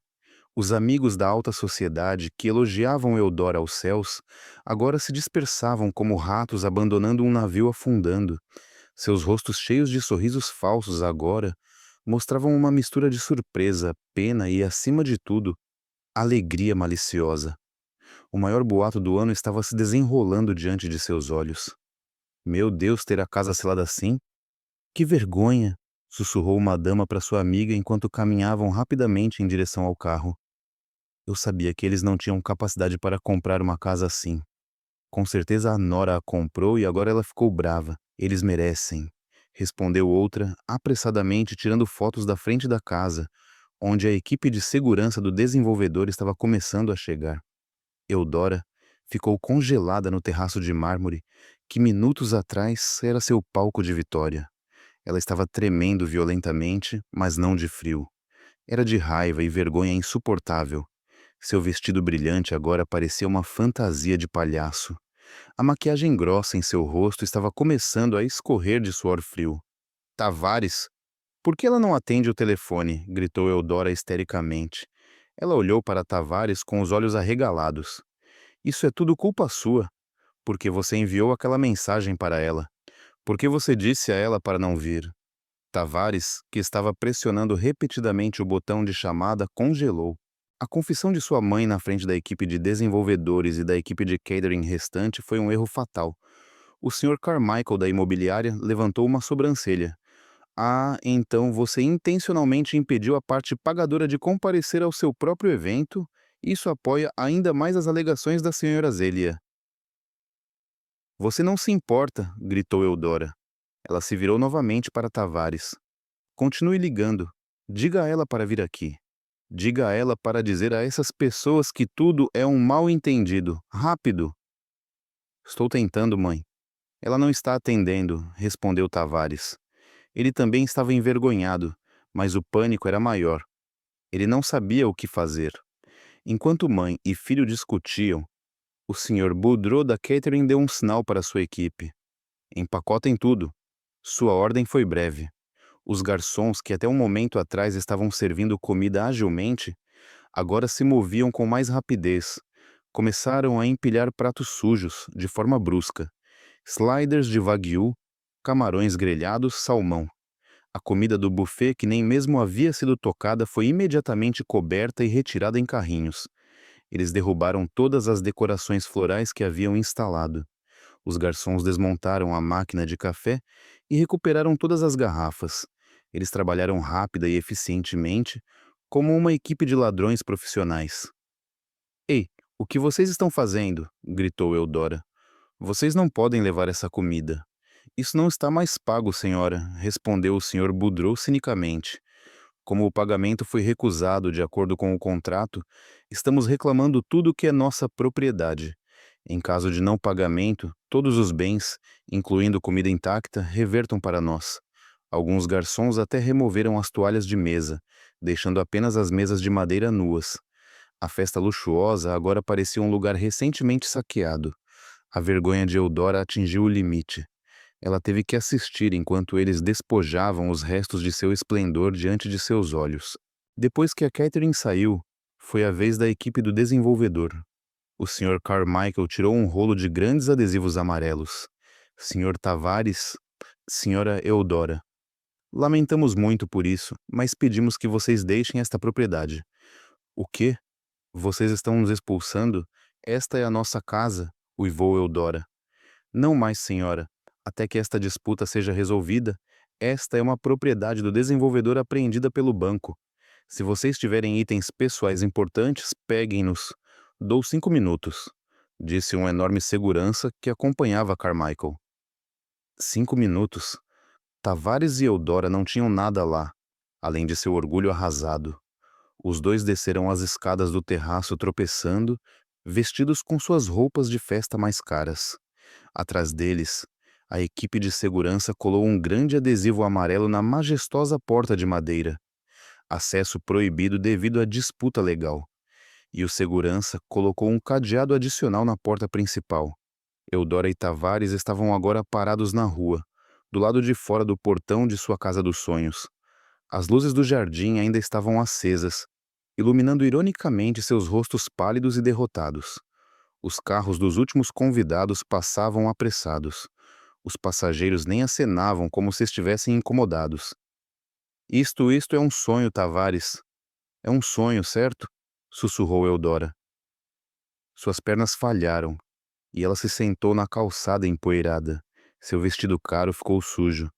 Os amigos da alta sociedade que elogiavam Eudora aos céus agora se dispersavam como ratos abandonando um navio afundando. Seus rostos cheios de sorrisos falsos agora mostravam uma mistura de surpresa, pena e, acima de tudo, alegria maliciosa. O maior boato do ano estava se desenrolando diante de seus olhos. Meu Deus, ter a casa selada assim? Que vergonha! Sussurrou uma dama para sua amiga enquanto caminhavam rapidamente em direção ao carro. Eu sabia que eles não tinham capacidade para comprar uma casa assim. Com certeza a Nora a comprou e agora ela ficou brava. Eles merecem. respondeu outra, apressadamente tirando fotos da frente da casa, onde a equipe de segurança do desenvolvedor estava começando a chegar. Eudora ficou congelada no terraço de mármore que minutos atrás era seu palco de vitória. Ela estava tremendo violentamente, mas não de frio. Era de raiva e vergonha insuportável. Seu vestido brilhante agora parecia uma fantasia de palhaço. A maquiagem grossa em seu rosto estava começando a escorrer de suor frio. Tavares, por que ela não atende o telefone? Gritou Eudora histericamente. Ela olhou para Tavares com os olhos arregalados. Isso é tudo culpa sua, porque você enviou aquela mensagem para ela. Por que você disse a ela para não vir? Tavares, que estava pressionando repetidamente o botão de chamada, congelou. A confissão de sua mãe na frente da equipe de desenvolvedores e da equipe de catering restante foi um erro fatal. O Sr. Carmichael da imobiliária levantou uma sobrancelha. Ah, então você intencionalmente impediu a parte pagadora de comparecer ao seu próprio evento? Isso apoia ainda mais as alegações da Sra. Zélia. Você não se importa, gritou Eudora. Ela se virou novamente para Tavares. Continue ligando. Diga a ela para vir aqui. Diga a ela para dizer a essas pessoas que tudo é um mal-entendido. Rápido! Estou tentando, mãe. Ela não está atendendo, respondeu Tavares. Ele também estava envergonhado, mas o pânico era maior. Ele não sabia o que fazer. Enquanto mãe e filho discutiam, o Sr. Boudreau da catering deu um sinal para sua equipe. Empacotem tudo. Sua ordem foi breve. Os garçons, que até um momento atrás estavam servindo comida agilmente, agora se moviam com mais rapidez. Começaram a empilhar pratos sujos, de forma brusca. Sliders de wagyu, camarões grelhados, salmão. A comida do buffet, que nem mesmo havia sido tocada, foi imediatamente coberta e retirada em carrinhos. Eles derrubaram todas as decorações florais que haviam instalado. Os garçons desmontaram a máquina de café e recuperaram todas as garrafas. Eles trabalharam rápida e eficientemente, como uma equipe de ladrões profissionais. Ei, o que vocês estão fazendo? Gritou Eudora. Vocês não podem levar essa comida. Isso não está mais pago, senhora, respondeu o Sr. Boudreau cinicamente. Como o pagamento foi recusado de acordo com o contrato, estamos reclamando tudo que é nossa propriedade. Em caso de não pagamento, todos os bens, incluindo comida intacta, revertam para nós. Alguns garçons até removeram as toalhas de mesa, deixando apenas as mesas de madeira nuas. A festa luxuosa agora parecia um lugar recentemente saqueado. A vergonha de Eudora atingiu o limite. Ela teve que assistir enquanto eles despojavam os restos de seu esplendor diante de seus olhos. Depois que a Catherine saiu, foi a vez da equipe do desenvolvedor. O Sr. Carmichael tirou um rolo de grandes adesivos amarelos. Sr. Tavares, Sra. Eudora. Lamentamos muito por isso, mas pedimos que vocês deixem esta propriedade. O quê? Vocês estão nos expulsando? Esta é a nossa casa, uivou Eudora. Não mais, senhora. Até que esta disputa seja resolvida, esta é uma propriedade do desenvolvedor apreendida pelo banco. Se vocês tiverem itens pessoais importantes, peguem-nos. Dou 5 minutos, disse um enorme segurança que acompanhava Carmichael. 5 minutos? Tavares e Eudora não tinham nada lá, além de seu orgulho arrasado. Os dois desceram as escadas do terraço tropeçando, vestidos com suas roupas de festa mais caras. Atrás deles, a equipe de segurança colou um grande adesivo amarelo na majestosa porta de madeira. Acesso proibido devido à disputa legal. E o segurança colocou um cadeado adicional na porta principal. Eudora e Tavares estavam agora parados na rua, do lado de fora do portão de sua casa dos sonhos. As luzes do jardim ainda estavam acesas, iluminando ironicamente seus rostos pálidos e derrotados. Os carros dos últimos convidados passavam apressados. Os passageiros nem acenavam como se estivessem incomodados. Isto é um sonho, Tavares. É um sonho, certo? Sussurrou Eudora. Suas pernas falharam, e ela se sentou na calçada empoeirada. Seu vestido caro ficou sujo.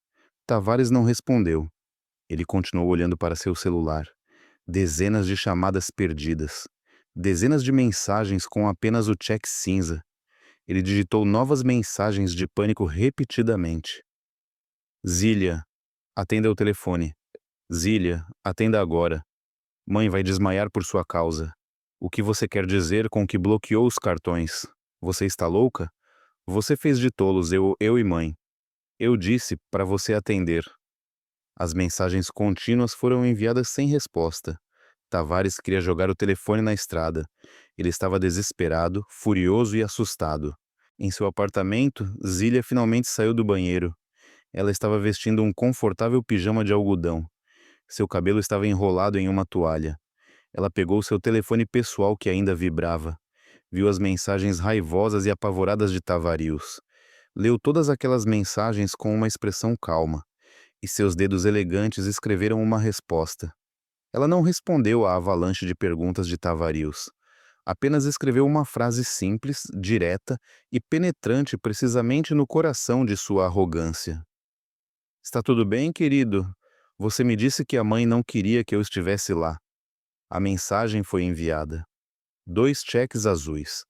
Tavares não respondeu. Ele continuou olhando para seu celular. Dezenas de chamadas perdidas. Dezenas de mensagens com apenas o check cinza. Ele digitou novas mensagens de pânico repetidamente. Zília, atenda o telefone. Zília, atenda agora. Mãe vai desmaiar por sua causa. O que você quer dizer com que bloqueou os cartões? Você está louca? Você fez de tolos eu e mãe. Eu disse para você atender. As mensagens contínuas foram enviadas sem resposta. Tavares queria jogar o telefone na estrada. Ele estava desesperado, furioso e assustado. Em seu apartamento, Zília finalmente saiu do banheiro. Ela estava vestindo um confortável pijama de algodão. Seu cabelo estava enrolado em uma toalha. Ela pegou seu telefone pessoal que ainda vibrava. Viu as mensagens raivosas e apavoradas de Tavarius. Leu todas aquelas mensagens com uma expressão calma, e seus dedos elegantes escreveram uma resposta. Ela não respondeu à avalanche de perguntas de Tavarius. Apenas escreveu uma frase simples, direta e penetrante precisamente no coração de sua arrogância. Está tudo bem, querido? Você me disse que a mãe não queria que eu estivesse lá. A mensagem foi enviada. 2 cheques azuis.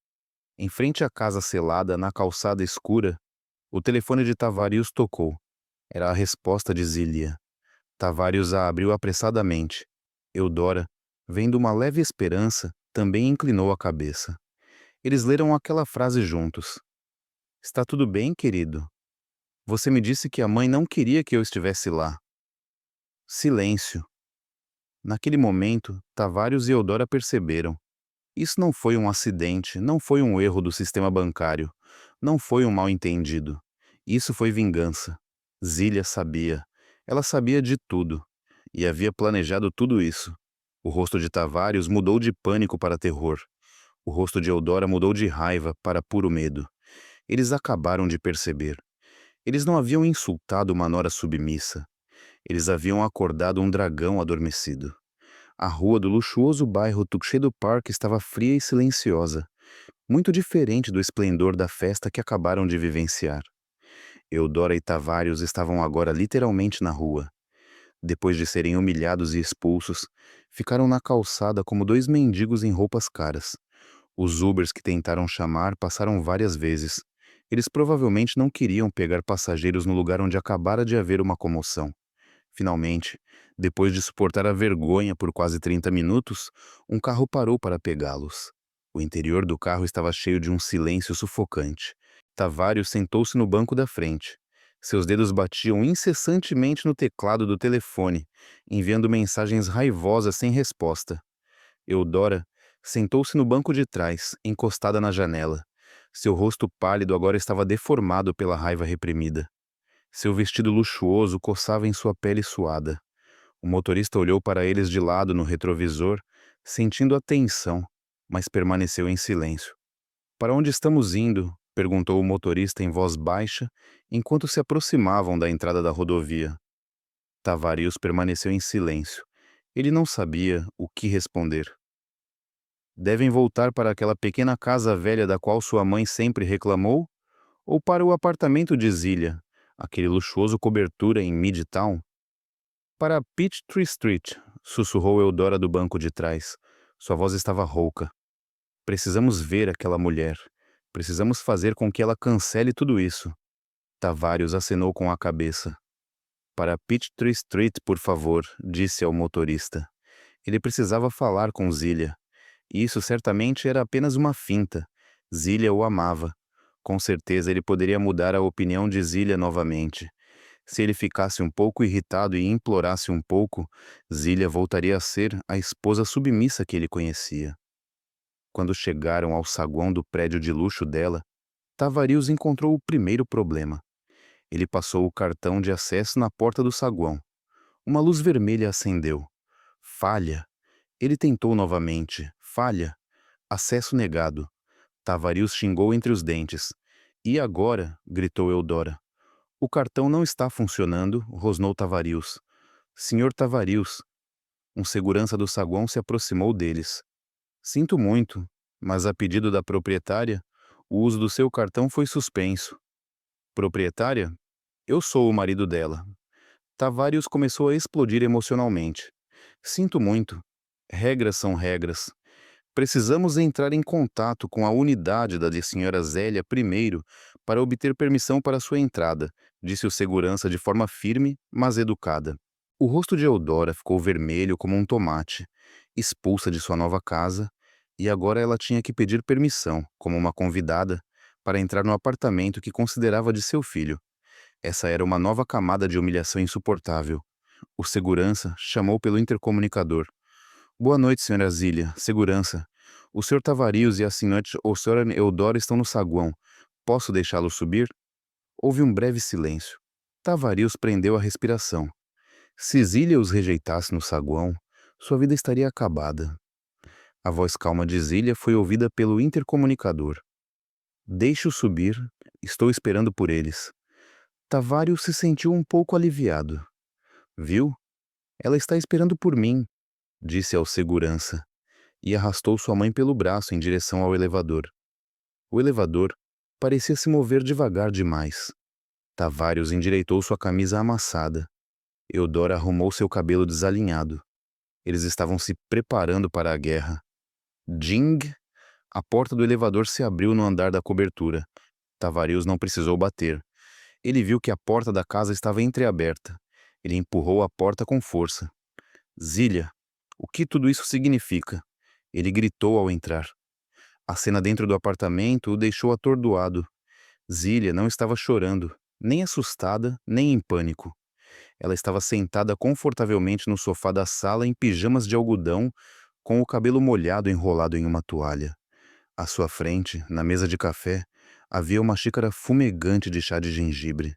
Em frente à casa selada, na calçada escura, o telefone de Tavarius tocou. Era a resposta de Zília. Tavarius a abriu apressadamente. Eudora, vendo uma leve esperança, também inclinou a cabeça. Eles leram aquela frase juntos. Está tudo bem, querido? Você me disse que a mãe não queria que eu estivesse lá. Silêncio. Naquele momento, Tavarius e Eudora perceberam. Isso não foi um acidente, não foi um erro do sistema bancário, não foi um mal-entendido. Isso foi vingança. Zília sabia. Ela sabia de tudo. E havia planejado tudo isso. O rosto de Tavarius mudou de pânico para terror. O rosto de Eudora mudou de raiva para puro medo. Eles acabaram de perceber. Eles não haviam insultado uma nora submissa. Eles haviam acordado um dragão adormecido. A rua do luxuoso bairro Tuxedo Park estava fria e silenciosa, muito diferente do esplendor da festa que acabaram de vivenciar. Eudora e Tavarius estavam agora literalmente na rua. Depois de serem humilhados e expulsos, ficaram na calçada como 2 mendigos em roupas caras. Os Ubers que tentaram chamar passaram várias vezes. Eles provavelmente não queriam pegar passageiros no lugar onde acabara de haver uma comoção. Finalmente, depois de suportar a vergonha por quase 30 minutos, um carro parou para pegá-los. O interior do carro estava cheio de um silêncio sufocante. Tavarius sentou-se no banco da frente. Seus dedos batiam incessantemente no teclado do telefone, enviando mensagens raivosas sem resposta. Eudora sentou-se no banco de trás, encostada na janela. Seu rosto pálido agora estava deformado pela raiva reprimida. Seu vestido luxuoso coçava em sua pele suada. O motorista olhou para eles de lado no retrovisor, sentindo a tensão, mas permaneceu em silêncio. Para onde estamos indo? Perguntou o motorista em voz baixa, enquanto se aproximavam da entrada da rodovia. Tavarius permaneceu em silêncio. Ele não sabia o que responder. Devem voltar para aquela pequena casa velha da qual sua mãe sempre reclamou? Ou para o apartamento de Zília, aquele luxuoso cobertura em Midtown? Para Peachtree Street, sussurrou Eudora do banco de trás. Sua voz estava rouca. Precisamos ver aquela mulher. Precisamos fazer com que ela cancele tudo isso. Tavarius acenou com a cabeça. Para Peachtree Street, por favor, disse ao motorista. Ele precisava falar com Zília. E isso certamente era apenas uma finta. Zília o amava. Com certeza ele poderia mudar a opinião de Zília novamente. Se ele ficasse um pouco irritado e implorasse um pouco, Zília voltaria a ser a esposa submissa que ele conhecia. Quando chegaram ao saguão do prédio de luxo dela, Tavarius encontrou o primeiro problema. Ele passou o cartão de acesso na porta do saguão. Uma luz vermelha acendeu. Falha. Ele tentou novamente. Falha. Acesso negado. Tavarius xingou entre os dentes. E agora? Gritou Eudora. O cartão não está funcionando, rosnou Tavarius. Senhor Tavarius. Um segurança do saguão se aproximou deles. Sinto muito, mas a pedido da proprietária, o uso do seu cartão foi suspenso. Proprietária? Eu sou o marido dela. Tavarius começou a explodir emocionalmente. Sinto muito. Regras são regras. Precisamos entrar em contato com a unidade da senhora Zélia primeiro para obter permissão para sua entrada, disse o segurança de forma firme, mas educada. O rosto de Eudora ficou vermelho como um tomate, expulsa de sua nova casa, e agora ela tinha que pedir permissão, como uma convidada, para entrar no apartamento que considerava de seu filho. Essa era uma nova camada de humilhação insuportável. O segurança chamou pelo intercomunicador. Boa noite, senhora Zília. Segurança. O senhor Tavarius e a senhora Eudora estão no saguão. Posso deixá-los subir? Houve um breve silêncio. Tavarius prendeu a respiração. Se Zília os rejeitasse no saguão, sua vida estaria acabada. A voz calma de Zília foi ouvida pelo intercomunicador. Deixe-os subir. Estou esperando por eles. Tavarius se sentiu um pouco aliviado. Viu? Ela está esperando por mim, disse ao segurança, e arrastou sua mãe pelo braço em direção ao elevador. O elevador parecia se mover devagar demais. Tavarius endireitou sua camisa amassada. Eudora arrumou seu cabelo desalinhado. Eles estavam se preparando para a guerra. Ding! A porta do elevador se abriu no andar da cobertura. Tavarius não precisou bater. Ele viu que a porta da casa estava entreaberta. Ele empurrou a porta com força. Zília, o que tudo isso significa? Ele gritou ao entrar. A cena dentro do apartamento o deixou atordoado. Zília não estava chorando, nem assustada, nem em pânico. Ela estava sentada confortavelmente no sofá da sala em pijamas de algodão, com o cabelo molhado enrolado em uma toalha. À sua frente, na mesa de café, havia uma xícara fumegante de chá de gengibre.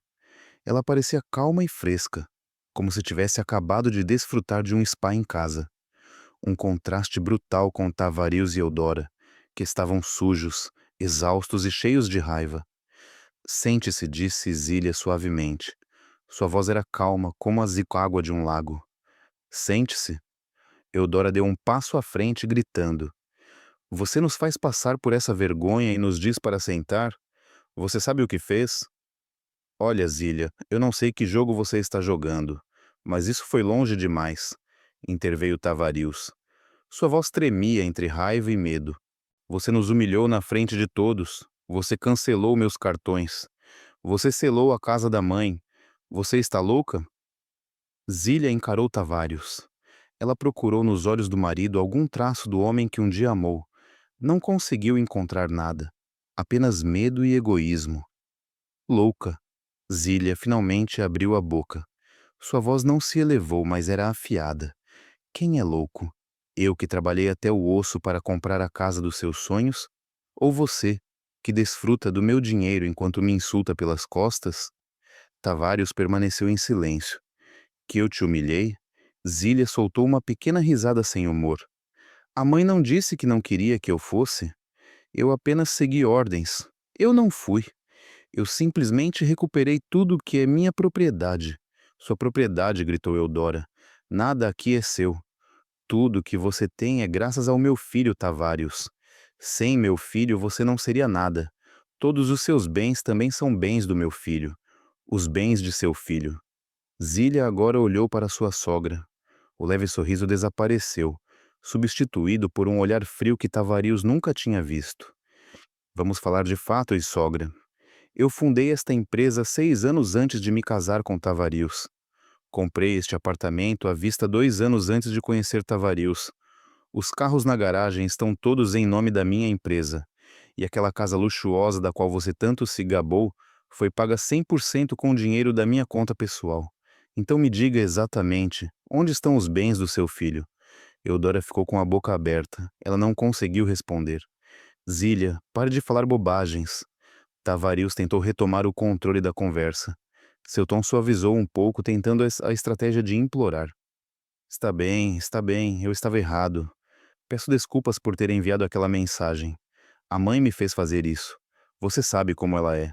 Ela parecia calma e fresca, como se tivesse acabado de desfrutar de um spa em casa. Um contraste brutal com Tavarius e Eudora, que estavam sujos, exaustos e cheios de raiva. Sente-se, disse Zília suavemente. Sua voz era calma, como a água de um lago. Sente-se. Eudora deu um passo à frente, gritando. Você nos faz passar por essa vergonha e nos diz para sentar? Você sabe o que fez? Olha, Zília, eu não sei que jogo você está jogando, mas isso foi longe demais, interveio Tavarius. Sua voz tremia entre raiva e medo. Você nos humilhou na frente de todos. Você cancelou meus cartões. Você selou a casa da mãe. Você está louca? Zília encarou Tavarius. Ela procurou nos olhos do marido algum traço do homem que um dia amou. Não conseguiu encontrar nada. Apenas medo e egoísmo. Louca. Zília finalmente abriu a boca. Sua voz não se elevou, mas era afiada. Quem é louco? Eu que trabalhei até o osso para comprar a casa dos seus sonhos? Ou você, que desfruta do meu dinheiro enquanto me insulta pelas costas? Tavarius permaneceu em silêncio. Que eu te humilhei? Zília soltou uma pequena risada sem humor. A mãe não disse que não queria que eu fosse? Eu apenas segui ordens. Eu não fui. Eu simplesmente recuperei tudo que é minha propriedade. Sua propriedade, gritou Eudora. Nada aqui é seu. Tudo que você tem é graças ao meu filho, Tavarius. Sem meu filho você não seria nada. Todos os seus bens também são bens do meu filho. Os bens de seu filho. Zília agora olhou para sua sogra. O leve sorriso desapareceu, substituído por um olhar frio que Tavarius nunca tinha visto. Vamos falar de fatos, sogra. Eu fundei esta empresa 6 anos antes de me casar com Tavarius. Comprei este apartamento à vista 2 anos antes de conhecer Tavarius. Os carros na garagem estão todos em nome da minha empresa. E aquela casa luxuosa da qual você tanto se gabou foi paga 100% com o dinheiro da minha conta pessoal. Então me diga exatamente, onde estão os bens do seu filho? Eudora ficou com a boca aberta. Ela não conseguiu responder. Zília, pare de falar bobagens. Tavarius tentou retomar o controle da conversa. Seu tom suavizou um pouco, tentando a estratégia de implorar. Está bem, eu estava errado. Peço desculpas por ter enviado aquela mensagem. A mãe me fez fazer isso. Você sabe como ela é.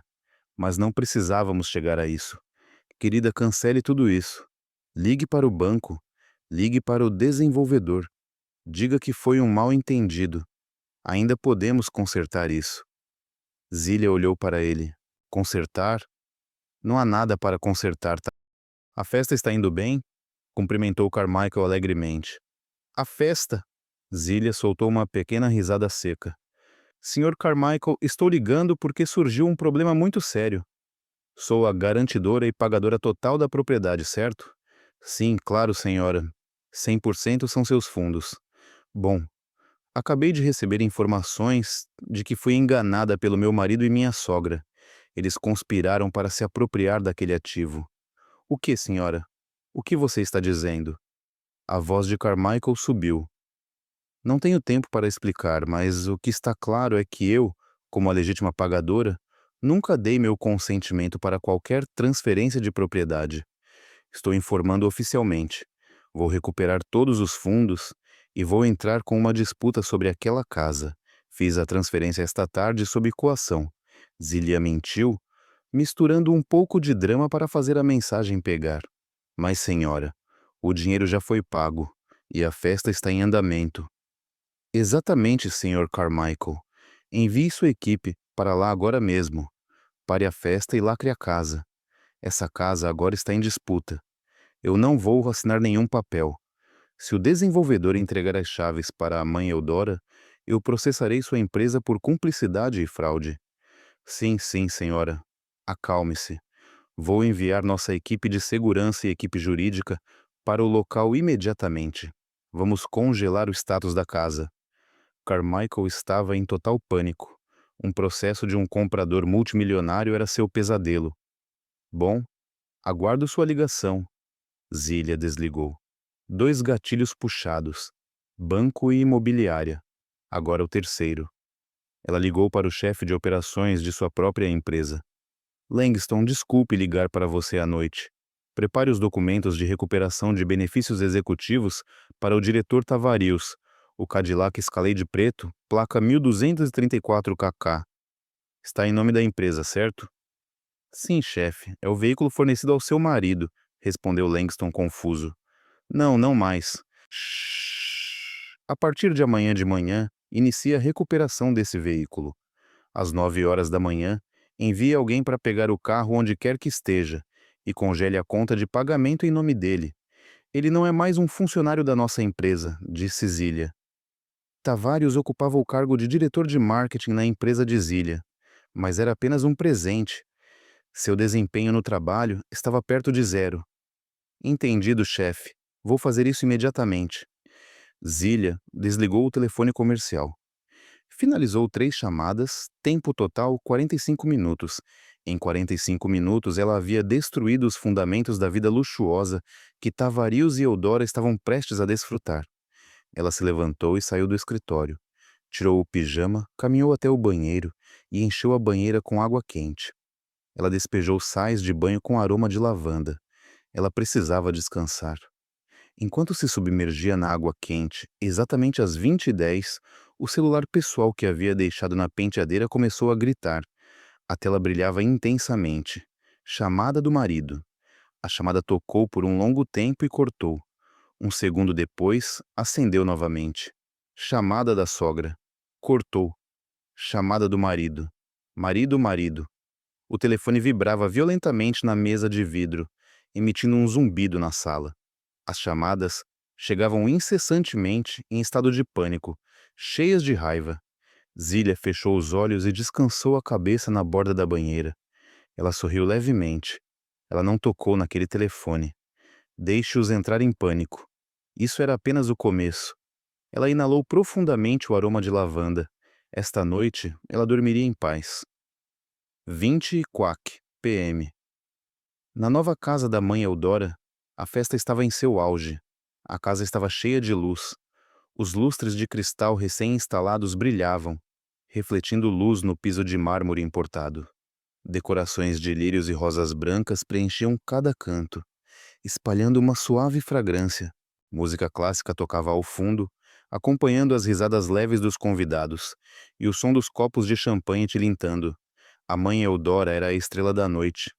Mas não precisávamos chegar a isso. Querida, cancele tudo isso. Ligue para o banco. Ligue para o desenvolvedor. Diga que foi um mal-entendido. Ainda podemos consertar isso. Zília olhou para ele. Consertar? Não há nada para consertar. A festa está indo bem? Cumprimentou Carmichael alegremente. A festa? Zília soltou uma pequena risada seca. Senhor Carmichael, estou ligando porque surgiu um problema muito sério. Sou a garantidora e pagadora total da propriedade, certo? Sim, claro, senhora. 100% são seus fundos. Bom, acabei de receber informações de que fui enganada pelo meu marido e minha sogra. Eles conspiraram para se apropriar daquele ativo. O que, senhora? O que você está dizendo? A voz de Carmichael subiu. Não tenho tempo para explicar, mas o que está claro é que eu, como a legítima pagadora, nunca dei meu consentimento para qualquer transferência de propriedade. Estou informando oficialmente. Vou recuperar todos os fundos e vou entrar com uma disputa sobre aquela casa. Fiz a transferência esta tarde sob coação. Zília mentiu, misturando um pouco de drama para fazer a mensagem pegar. Mas, senhora, o dinheiro já foi pago e a festa está em andamento. Exatamente, Sr. Carmichael. Envie sua equipe para lá agora mesmo. Pare a festa e lacre a casa. Essa casa agora está em disputa. Eu não vou assinar nenhum papel. Se o desenvolvedor entregar as chaves para a mãe Eudora, eu processarei sua empresa por cumplicidade e fraude. Sim, sim, senhora. Acalme-se. Vou enviar nossa equipe de segurança e equipe jurídica para o local imediatamente. Vamos congelar o status da casa. Carmichael estava em total pânico. Um processo de um comprador multimilionário era seu pesadelo. Bom, aguardo sua ligação. Zília desligou. 2 gatilhos puxados. Banco e imobiliária. Agora o terceiro. Ela ligou para o chefe de operações de sua própria empresa. Langston, desculpe ligar para você à noite. Prepare os documentos de recuperação de benefícios executivos para o diretor Tavarius, o Cadillac Escalade preto, placa 1234KK. Está em nome da empresa, certo? Sim, chefe. É o veículo fornecido ao seu marido, respondeu Langston confuso. Não, não mais. Shhh. A partir de amanhã de manhã, inicie a recuperação desse veículo. Às 9 horas da manhã, envie alguém para pegar o carro onde quer que esteja e congele a conta de pagamento em nome dele. Ele não é mais um funcionário da nossa empresa, disse Zília. Tavares ocupava o cargo de diretor de marketing na empresa de Zília, mas era apenas um presente. Seu desempenho no trabalho estava perto de zero. Entendido, chefe. Vou fazer isso imediatamente. Zília desligou o telefone comercial. Finalizou 3 chamadas, tempo total 45 minutos. Em 45 minutos, ela havia destruído os fundamentos da vida luxuosa que Tavarius e Eudora estavam prestes a desfrutar. Ela se levantou e saiu do escritório. Tirou o pijama, caminhou até o banheiro e encheu a banheira com água quente. Ela despejou sais de banho com aroma de lavanda. Ela precisava descansar. Enquanto se submergia na água quente, exatamente às 20h10, o celular pessoal que havia deixado na penteadeira começou a gritar. A tela brilhava intensamente. Chamada do marido. A chamada tocou por um longo tempo e cortou. Um segundo depois, acendeu novamente. Chamada da sogra. Cortou. Chamada do marido. Marido, marido. O telefone vibrava violentamente na mesa de vidro, emitindo um zumbido na sala. As chamadas chegavam incessantemente em estado de pânico, cheias de raiva. Zília fechou os olhos e descansou a cabeça na borda da banheira. Ela sorriu levemente. Ela não tocou naquele telefone. Deixe-os entrar em pânico. Isso era apenas o começo. Ela inalou profundamente o aroma de lavanda. Esta noite, ela dormiria em paz. 20 quack, PM. Na nova casa da mãe Eudora, a festa estava em seu auge. A casa estava cheia de luz. Os lustres de cristal recém-instalados brilhavam, refletindo luz no piso de mármore importado. Decorações de lírios e rosas brancas preenchiam cada canto, espalhando uma suave fragrância. Música clássica tocava ao fundo, acompanhando as risadas leves dos convidados, e o som dos copos de champanhe tilintando. A mãe Eudora era a estrela da noite.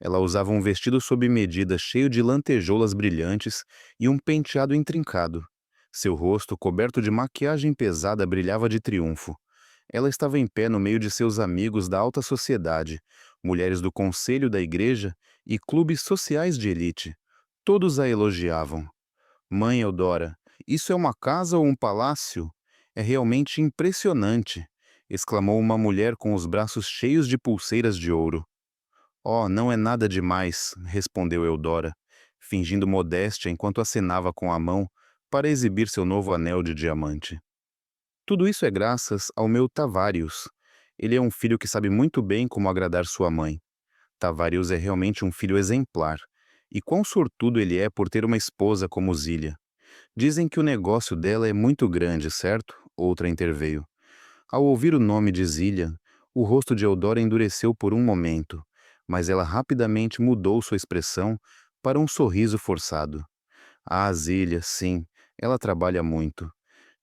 Ela usava um vestido sob medida cheio de lantejoulas brilhantes e um penteado intrincado. Seu rosto, coberto de maquiagem pesada, brilhava de triunfo. Ela estava em pé no meio de seus amigos da alta sociedade, mulheres do conselho da igreja e clubes sociais de elite. Todos a elogiavam. Mãe Eudora, Isso é uma casa ou um palácio? É realmente impressionante! Exclamou uma mulher com os braços cheios de pulseiras de ouro. Oh, não é nada demais, respondeu Eudora, fingindo modéstia enquanto acenava com a mão para exibir seu novo anel de diamante. Tudo isso é graças ao meu Tavarius. Ele é um filho que sabe muito bem como agradar sua mãe. Tavarius é realmente um filho exemplar. E quão sortudo ele é por ter uma esposa como Zília. Dizem que o negócio dela é muito grande, certo? Outra interveio. Ao ouvir o nome de Zília, o rosto de Eudora endureceu por um momento, mas ela rapidamente mudou sua expressão para um sorriso forçado. Ah, Zília, sim, ela trabalha muito.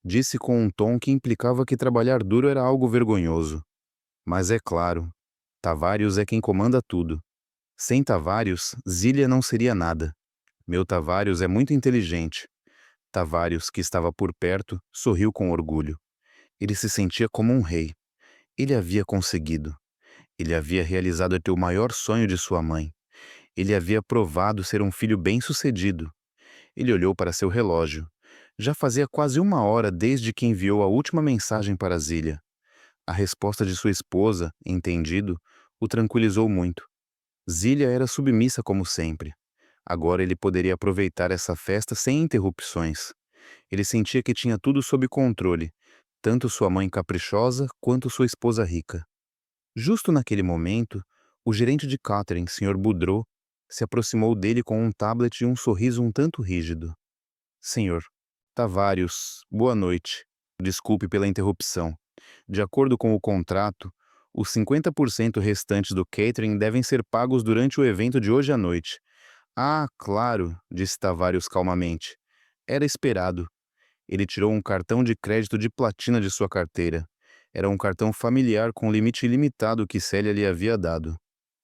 Disse com um tom que implicava que trabalhar duro era algo vergonhoso. Mas é claro, Tavarius é quem comanda tudo. Sem Tavarius, Zília não seria nada. Meu Tavarius é muito inteligente. Tavarius, que estava por perto, sorriu com orgulho. Ele se sentia como um rei. Ele havia conseguido. Ele havia realizado até o maior sonho de sua mãe. Ele havia provado ser um filho bem-sucedido. Ele olhou para seu relógio. Já fazia quase uma hora desde que enviou a última mensagem para Zília. A resposta de sua esposa, entendido, o tranquilizou muito. Zília era submissa como sempre. Agora ele poderia aproveitar essa festa sem interrupções. Ele sentia que tinha tudo sob controle, tanto sua mãe caprichosa quanto sua esposa rica. Justo naquele momento, o gerente de catering, Sr. Boudreau, se aproximou dele com um tablet e um sorriso um tanto rígido. Senhor, Tavarius, boa noite. Desculpe pela interrupção. De acordo com o contrato, os 50% restantes do catering devem ser pagos durante o evento de hoje à noite. Ah, claro, disse Tavarius calmamente. Era esperado. Ele tirou um cartão de crédito de platina de sua carteira. Era um cartão familiar com limite ilimitado que Célia lhe havia dado.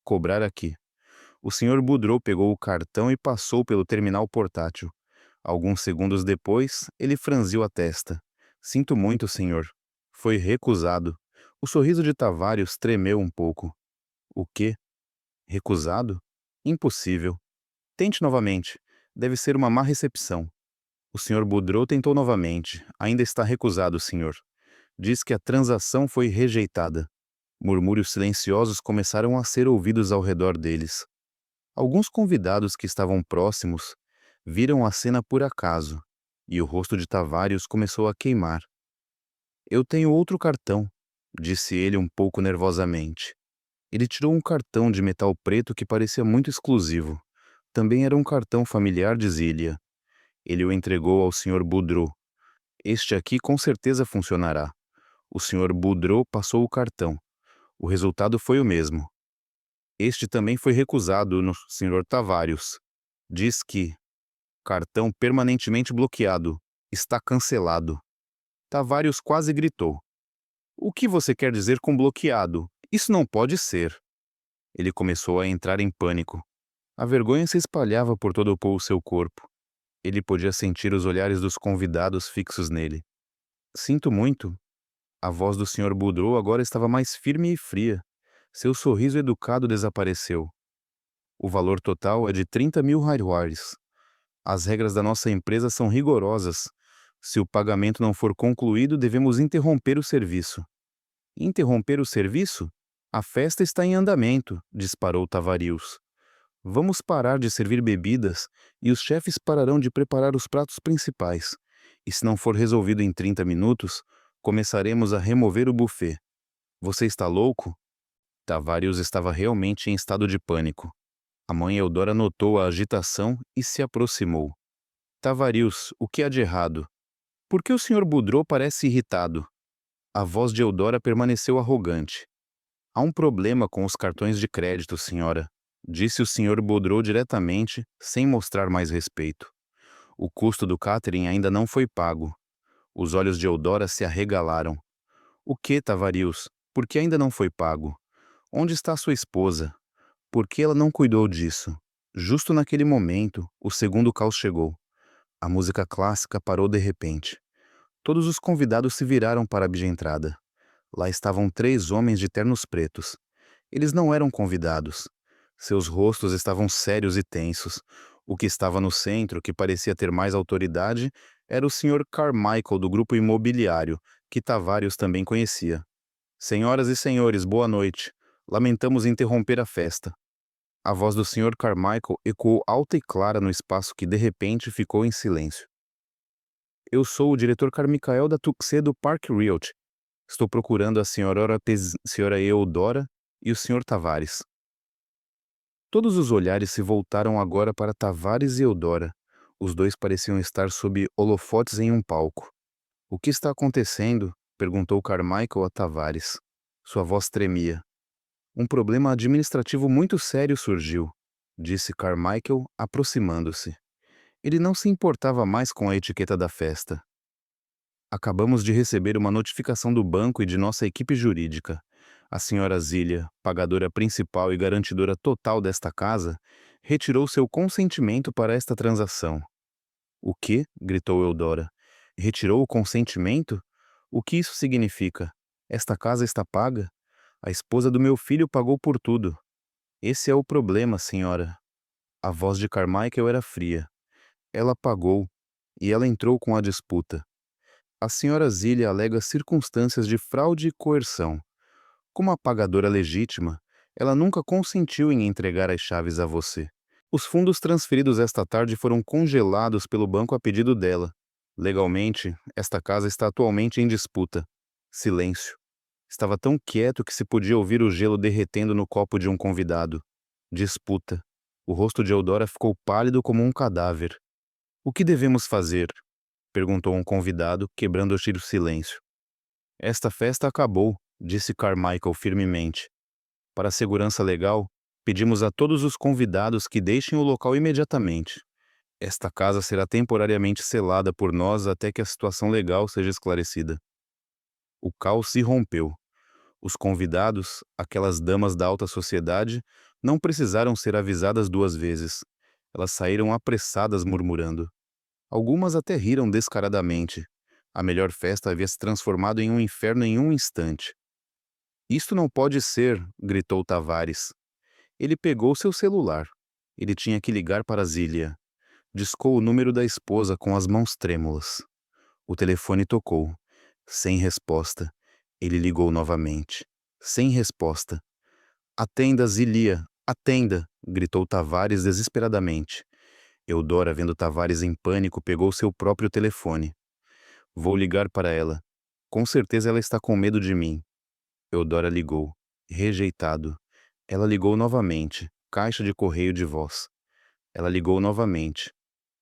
Cobrar aqui. O Sr. Boudreau pegou o cartão e passou pelo terminal portátil. Alguns segundos depois, ele franziu a testa. Sinto muito, senhor. Foi recusado. O sorriso de Tavarius tremeu um pouco. O quê? Recusado? Impossível. Tente novamente. Deve ser uma má recepção. O Sr. Boudreau tentou novamente. Ainda está recusado, senhor. Diz que a transação foi rejeitada. Murmúrios silenciosos começaram a ser ouvidos ao redor deles. Alguns convidados que estavam próximos viram a cena por acaso, e o rosto de Tavarius começou a queimar. Eu tenho outro cartão, disse ele um pouco nervosamente. Ele tirou um cartão de metal preto que parecia muito exclusivo. Também era um cartão familiar de Zília. Ele o entregou ao Sr. Boudreau. Este aqui com certeza funcionará. O Sr. Boudreau passou o cartão. O resultado foi o mesmo. Este também foi recusado no Sr. Tavarius. Diz que cartão permanentemente bloqueado. Está cancelado. Tavarius quase gritou. O que você quer dizer com bloqueado? Isso não pode ser. Ele começou a entrar em pânico. A vergonha se espalhava por todo o seu corpo. Ele podia sentir os olhares dos convidados fixos nele. Sinto muito. A voz do Sr. Boudreau agora estava mais firme e fria. Seu sorriso educado desapareceu. O valor total é de 30.000 haiwares. As regras da nossa empresa são rigorosas. Se o pagamento não for concluído, devemos interromper o serviço. Interromper o serviço? A festa está em andamento, disparou Tavarius. Vamos parar de servir bebidas e os chefes pararão de preparar os pratos principais. E se não for resolvido em 30 minutos, começaremos a remover o buffet. Você está louco? Tavarius estava realmente em estado de pânico. A mãe Eudora notou a agitação e se aproximou. Tavarius, o que há de errado? Por que o Sr. Boudreau parece irritado? A voz de Eudora permaneceu arrogante. Há um problema com os cartões de crédito, senhora, disse o Sr. Boudreau diretamente, sem mostrar mais respeito. O custo do catering ainda não foi pago. Os olhos de Eudora se arregalaram. O que, Tavarius? Por que ainda não foi pago? Onde está sua esposa? Por que ela não cuidou disso? Justo naquele momento, o segundo caos chegou. A música clássica parou de repente. Todos os convidados se viraram para a entrada. Lá estavam 3 homens de ternos pretos. Eles não eram convidados. Seus rostos estavam sérios e tensos. O que estava no centro, que parecia ter mais autoridade, Era o Sr. Carmichael do grupo imobiliário, que Tavares também conhecia. Senhoras e senhores, boa noite. Lamentamos interromper a festa. A voz do Sr. Carmichael ecoou alta e clara no espaço que de repente ficou em silêncio. Eu sou o diretor Carmichael da Tuxedo Park Realty. Estou procurando a senhora Eudora e o Sr. Tavares. Todos os olhares se voltaram agora para Tavares e Eudora. Os dois pareciam estar sob holofotes em um palco. O que está acontecendo? Perguntou Carmichael a Tavares. Sua voz tremia. Um problema administrativo muito sério surgiu, disse Carmichael, aproximando-se. Ele não se importava mais com a etiqueta da festa. Acabamos de receber uma notificação do banco e de nossa equipe jurídica. A senhora Zília, pagadora principal e garantidora total desta casa, retirou seu consentimento para esta transação. O quê? Gritou Eudora. Retirou o consentimento? O que isso significa? Esta casa está paga? A esposa do meu filho pagou por tudo. Esse é o problema, senhora. A voz de Carmichael era fria. Ela pagou, e ela entrou com a disputa. A senhora Zília alega circunstâncias de fraude e coerção. Como a pagadora legítima, ela nunca consentiu em entregar as chaves a você. Os fundos transferidos esta tarde foram congelados pelo banco a pedido dela. Legalmente, esta casa está atualmente em disputa. Silêncio. Estava tão quieto que se podia ouvir o gelo derretendo no copo de um convidado. Disputa. O rosto de Eudora ficou pálido como um cadáver. O que devemos fazer? Perguntou um convidado, quebrando o silêncio. Esta festa acabou, disse Carmichael firmemente. Para a segurança legal, pedimos a todos os convidados que deixem o local imediatamente. Esta casa será temporariamente selada por nós até que a situação legal seja esclarecida. O caos se rompeu. Os convidados, aquelas damas da alta sociedade, não precisaram ser avisadas duas vezes. Elas saíram apressadas murmurando. Algumas até riram descaradamente. A melhor festa havia se transformado em um inferno em um instante. Isto não pode ser, gritou Tavares. Ele pegou seu celular. Ele tinha que ligar para Zília. Discou o número da esposa com as mãos trêmulas. O telefone tocou. Sem resposta. Ele ligou novamente. Sem resposta. Atenda, Zília, atenda! Gritou Tavares desesperadamente. Eudora, vendo Tavares em pânico, pegou seu próprio telefone. Vou ligar para ela. Com certeza ela está com medo de mim. Eudora ligou. Rejeitado. Ela ligou novamente. Caixa de correio de voz. Ela ligou novamente.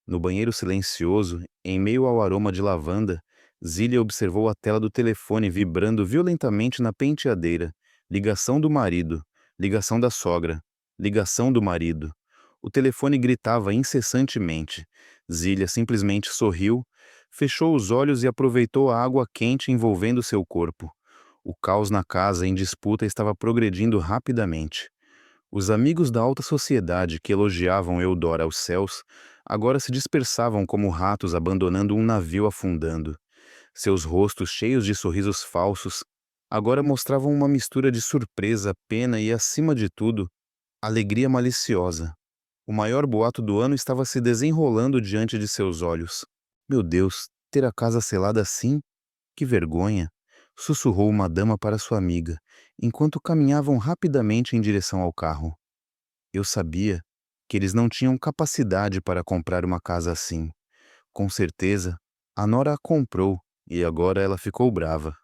No banheiro silencioso, em meio ao aroma de lavanda, Zília observou a tela do telefone vibrando violentamente na penteadeira. Ligação do marido. Ligação da sogra. Ligação do marido. O telefone gritava incessantemente. Zília simplesmente sorriu, fechou os olhos e aproveitou a água quente envolvendo seu corpo. O caos na casa em disputa estava progredindo rapidamente. Os amigos da alta sociedade que elogiavam Eudora aos céus agora se dispersavam como ratos abandonando um navio afundando. Seus rostos cheios de sorrisos falsos agora mostravam uma mistura de surpresa, pena e, acima de tudo, alegria maliciosa. O maior boato do ano estava se desenrolando diante de seus olhos. Meu Deus, ter a casa selada assim? Que vergonha! Sussurrou uma dama para sua amiga, enquanto caminhavam rapidamente em direção ao carro. Eu sabia que eles não tinham capacidade para comprar uma casa assim. Com certeza, a Nora a comprou e agora ela ficou brava.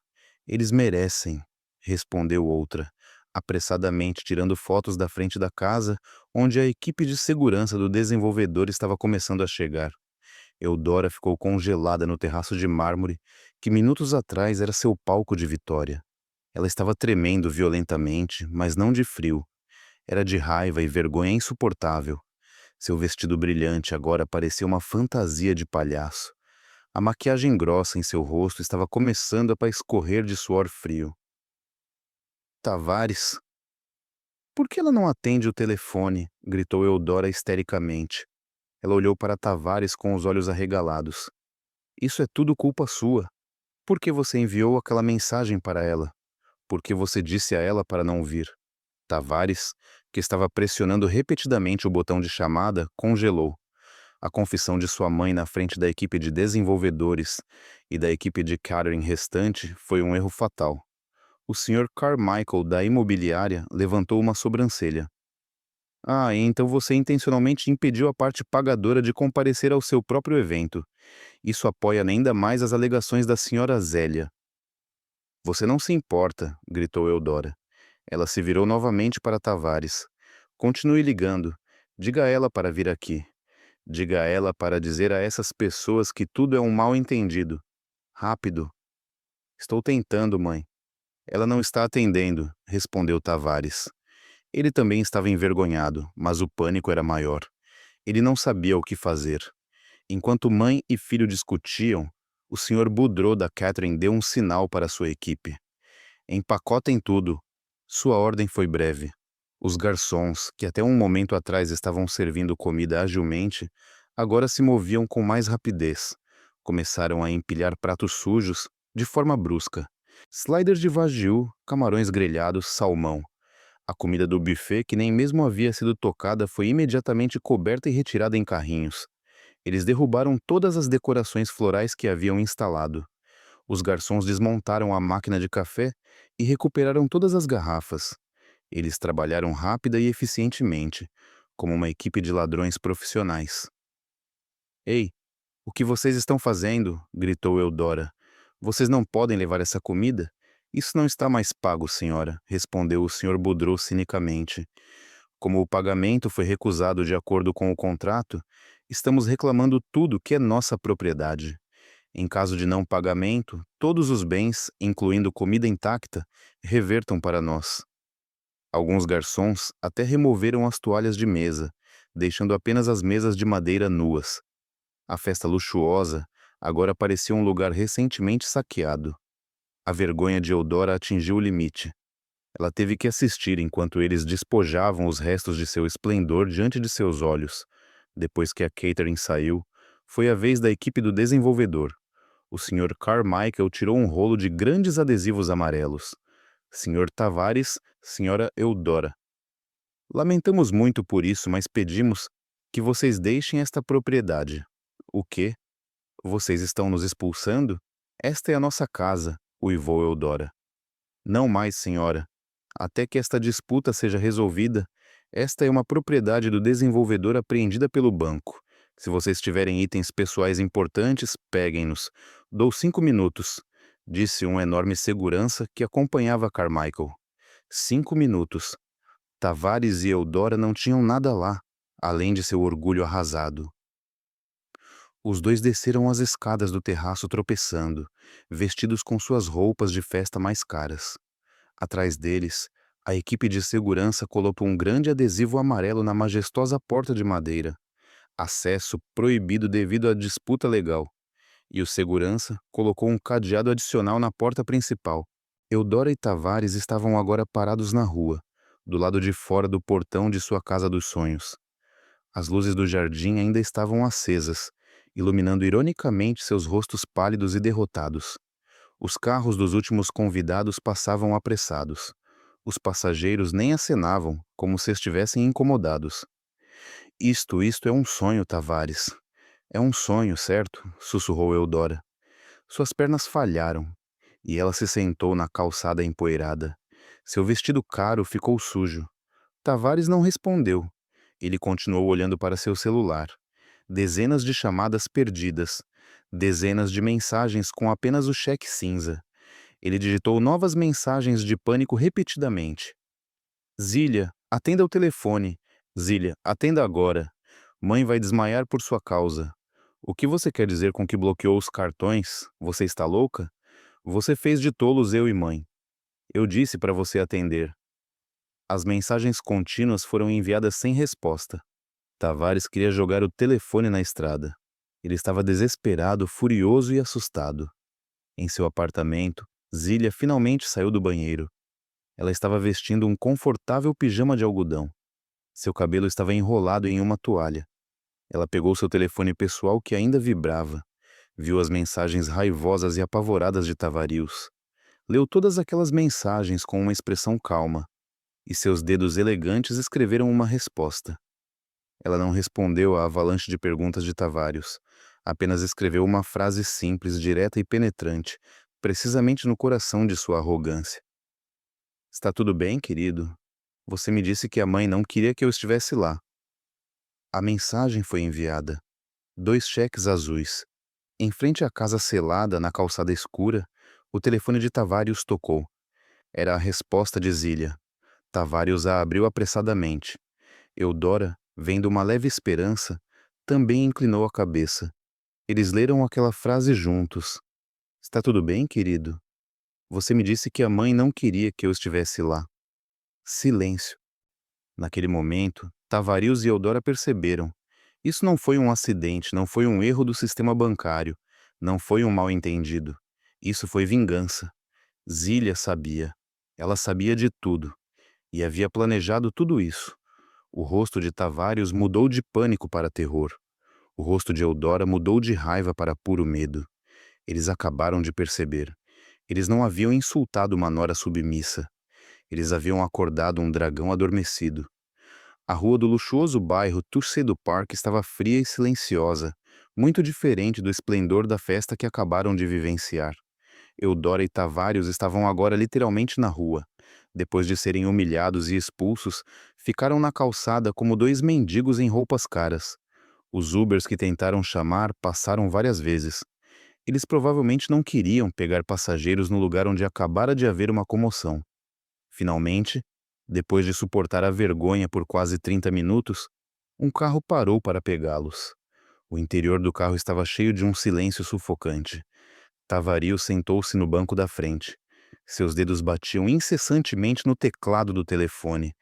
Eles merecem, respondeu outra, apressadamente tirando fotos da frente da casa, onde a equipe de segurança do desenvolvedor estava começando a chegar. Eudora ficou congelada no terraço de mármore, que minutos atrás era seu palco de vitória. Ela estava tremendo violentamente, mas não de frio. Era de raiva e vergonha insuportável. Seu vestido brilhante agora parecia uma fantasia de palhaço. A maquiagem grossa em seu rosto estava começando a escorrer de suor frio. Tavares? Por que ela não atende o telefone? Gritou Eudora histericamente. Ela olhou para Tavares com os olhos arregalados. Isso é tudo culpa sua. Por que você enviou aquela mensagem para ela? Por que você disse a ela para não vir? Tavares, que estava pressionando repetidamente o botão de chamada, congelou. A confissão de sua mãe na frente da equipe de desenvolvedores e da equipe de catering restante foi um erro fatal. O Sr. Carmichael, da imobiliária, levantou uma sobrancelha. Ah, então você intencionalmente impediu a parte pagadora de comparecer ao seu próprio evento. Isso apoia ainda mais as alegações da Sra. Zélia. Você não se importa, gritou Eudora. Ela se virou novamente para Tavares. Continue ligando. Diga a ela para vir aqui. Diga a ela para dizer a essas pessoas que tudo é um mal-entendido. Rápido. Estou tentando, mãe. Ela não está atendendo, respondeu Tavares. Ele também estava envergonhado, mas o pânico era maior. Ele não sabia o que fazer. Enquanto mãe e filho discutiam, o Sr. Boudreau da Catherine deu um sinal para sua equipe. Empacotem tudo. Sua ordem foi breve. Os garçons, que até um momento atrás estavam servindo comida agilmente, agora se moviam com mais rapidez. Começaram a empilhar pratos sujos, de forma brusca. Sliders de wagyu, camarões grelhados, salmão. A comida do buffet, que nem mesmo havia sido tocada, foi imediatamente coberta e retirada em carrinhos. Eles derrubaram todas as decorações florais que haviam instalado. Os garçons desmontaram a máquina de café e recuperaram todas as garrafas. Eles trabalharam rápida e eficientemente, como uma equipe de ladrões profissionais. Ei, o que vocês estão fazendo? Gritou Eudora. Vocês não podem levar essa comida? Isso não está mais pago, senhora, respondeu o Sr. Boudreau cinicamente. Como o pagamento foi recusado de acordo com o contrato, estamos reclamando tudo que é nossa propriedade. Em caso de não pagamento, todos os bens, incluindo comida intacta, revertam para nós. Alguns garçons até removeram as toalhas de mesa, deixando apenas as mesas de madeira nuas. A festa luxuosa agora parecia um lugar recentemente saqueado. A vergonha de Eudora atingiu o limite. Ela teve que assistir enquanto eles despojavam os restos de seu esplendor diante de seus olhos. Depois que a catering saiu, foi a vez da equipe do desenvolvedor. O Sr. Carmichael tirou um rolo de grandes adesivos amarelos. Sr. Tavares, Sra. Eudora. Lamentamos muito por isso, mas pedimos que vocês deixem esta propriedade. O quê? Vocês estão nos expulsando? Esta é a nossa casa, uivou Eudora. Não mais, senhora. Até que esta disputa seja resolvida, esta é uma propriedade do desenvolvedor apreendida pelo banco. Se vocês tiverem itens pessoais importantes, peguem-nos. Dou 5 minutos, disse um enorme segurança que acompanhava Carmichael. 5 minutos. Tavares e Eudora não tinham nada lá, além de seu orgulho arrasado. Os dois desceram as escadas do terraço tropeçando, vestidos com suas roupas de festa mais caras. Atrás deles, a equipe de segurança colocou um grande adesivo amarelo na majestosa porta de madeira. Acesso proibido devido à disputa legal. E o segurança colocou um cadeado adicional na porta principal. Eudora e Tavares estavam agora parados na rua, do lado de fora do portão de sua casa dos sonhos. As luzes do jardim ainda estavam acesas, iluminando ironicamente seus rostos pálidos e derrotados. Os carros dos últimos convidados passavam apressados. Os passageiros nem acenavam, como se estivessem incomodados. Isto é um sonho, Tavares. É um sonho, certo? Sussurrou Eudora. Suas pernas falharam, e ela se sentou na calçada empoeirada. Seu vestido caro ficou sujo. Tavares não respondeu. Ele continuou olhando para seu celular. Dezenas de chamadas perdidas. Dezenas de mensagens com apenas o cheque cinza. Ele digitou novas mensagens de pânico repetidamente. Zília, atenda o telefone. Zília, atenda agora. Mãe vai desmaiar por sua causa. O que você quer dizer com que bloqueou os cartões? Você está louca? Você fez de tolos eu e mãe. Eu disse para você atender. As mensagens contínuas foram enviadas sem resposta. Tavares queria jogar o telefone na estrada. Ele estava desesperado, furioso e assustado. Em seu apartamento, Zília finalmente saiu do banheiro. Ela estava vestindo um confortável pijama de algodão. Seu cabelo estava enrolado em uma toalha. Ela pegou seu telefone pessoal que ainda vibrava. Viu as mensagens raivosas e apavoradas de Tavarius. Leu todas aquelas mensagens com uma expressão calma. E seus dedos elegantes escreveram uma resposta. Ela não respondeu à avalanche de perguntas de Tavares. Apenas escreveu uma frase simples, direta e penetrante, precisamente no coração de sua arrogância. Está tudo bem, querido? Você me disse que a mãe não queria que eu estivesse lá. A mensagem foi enviada. 2 cheques azuis. Em frente à casa selada, na calçada escura, o telefone de Tavares tocou. Era a resposta de Zília. Tavares a abriu apressadamente. Eudora, vendo uma leve esperança, também inclinou a cabeça. Eles leram aquela frase juntos. Está tudo bem, querido? Você me disse que a mãe não queria que eu estivesse lá. Silêncio. Naquele momento, Tavares e Eudora perceberam. Isso não foi um acidente, não foi um erro do sistema bancário, não foi um mal-entendido. Isso foi vingança. Zília sabia. Ela sabia de tudo. E havia planejado tudo isso. O rosto de Tavares mudou de pânico para terror. O rosto de Eudora mudou de raiva para puro medo. Eles acabaram de perceber. Eles não haviam insultado uma nora submissa. Eles haviam acordado um dragão adormecido. A rua do luxuoso bairro Tuxedo Park estava fria e silenciosa, muito diferente do esplendor da festa que acabaram de vivenciar. Eudora e Tavares estavam agora literalmente na rua. Depois de serem humilhados e expulsos, ficaram na calçada como 2 mendigos em roupas caras. Os Ubers que tentaram chamar passaram várias vezes. Eles provavelmente não queriam pegar passageiros no lugar onde acabara de haver uma comoção. Finalmente, depois de suportar a vergonha por quase 30 minutos, um carro parou para pegá-los. O interior do carro estava cheio de um silêncio sufocante. Tavares sentou-se no banco da frente. Seus dedos batiam incessantemente no teclado do telefone,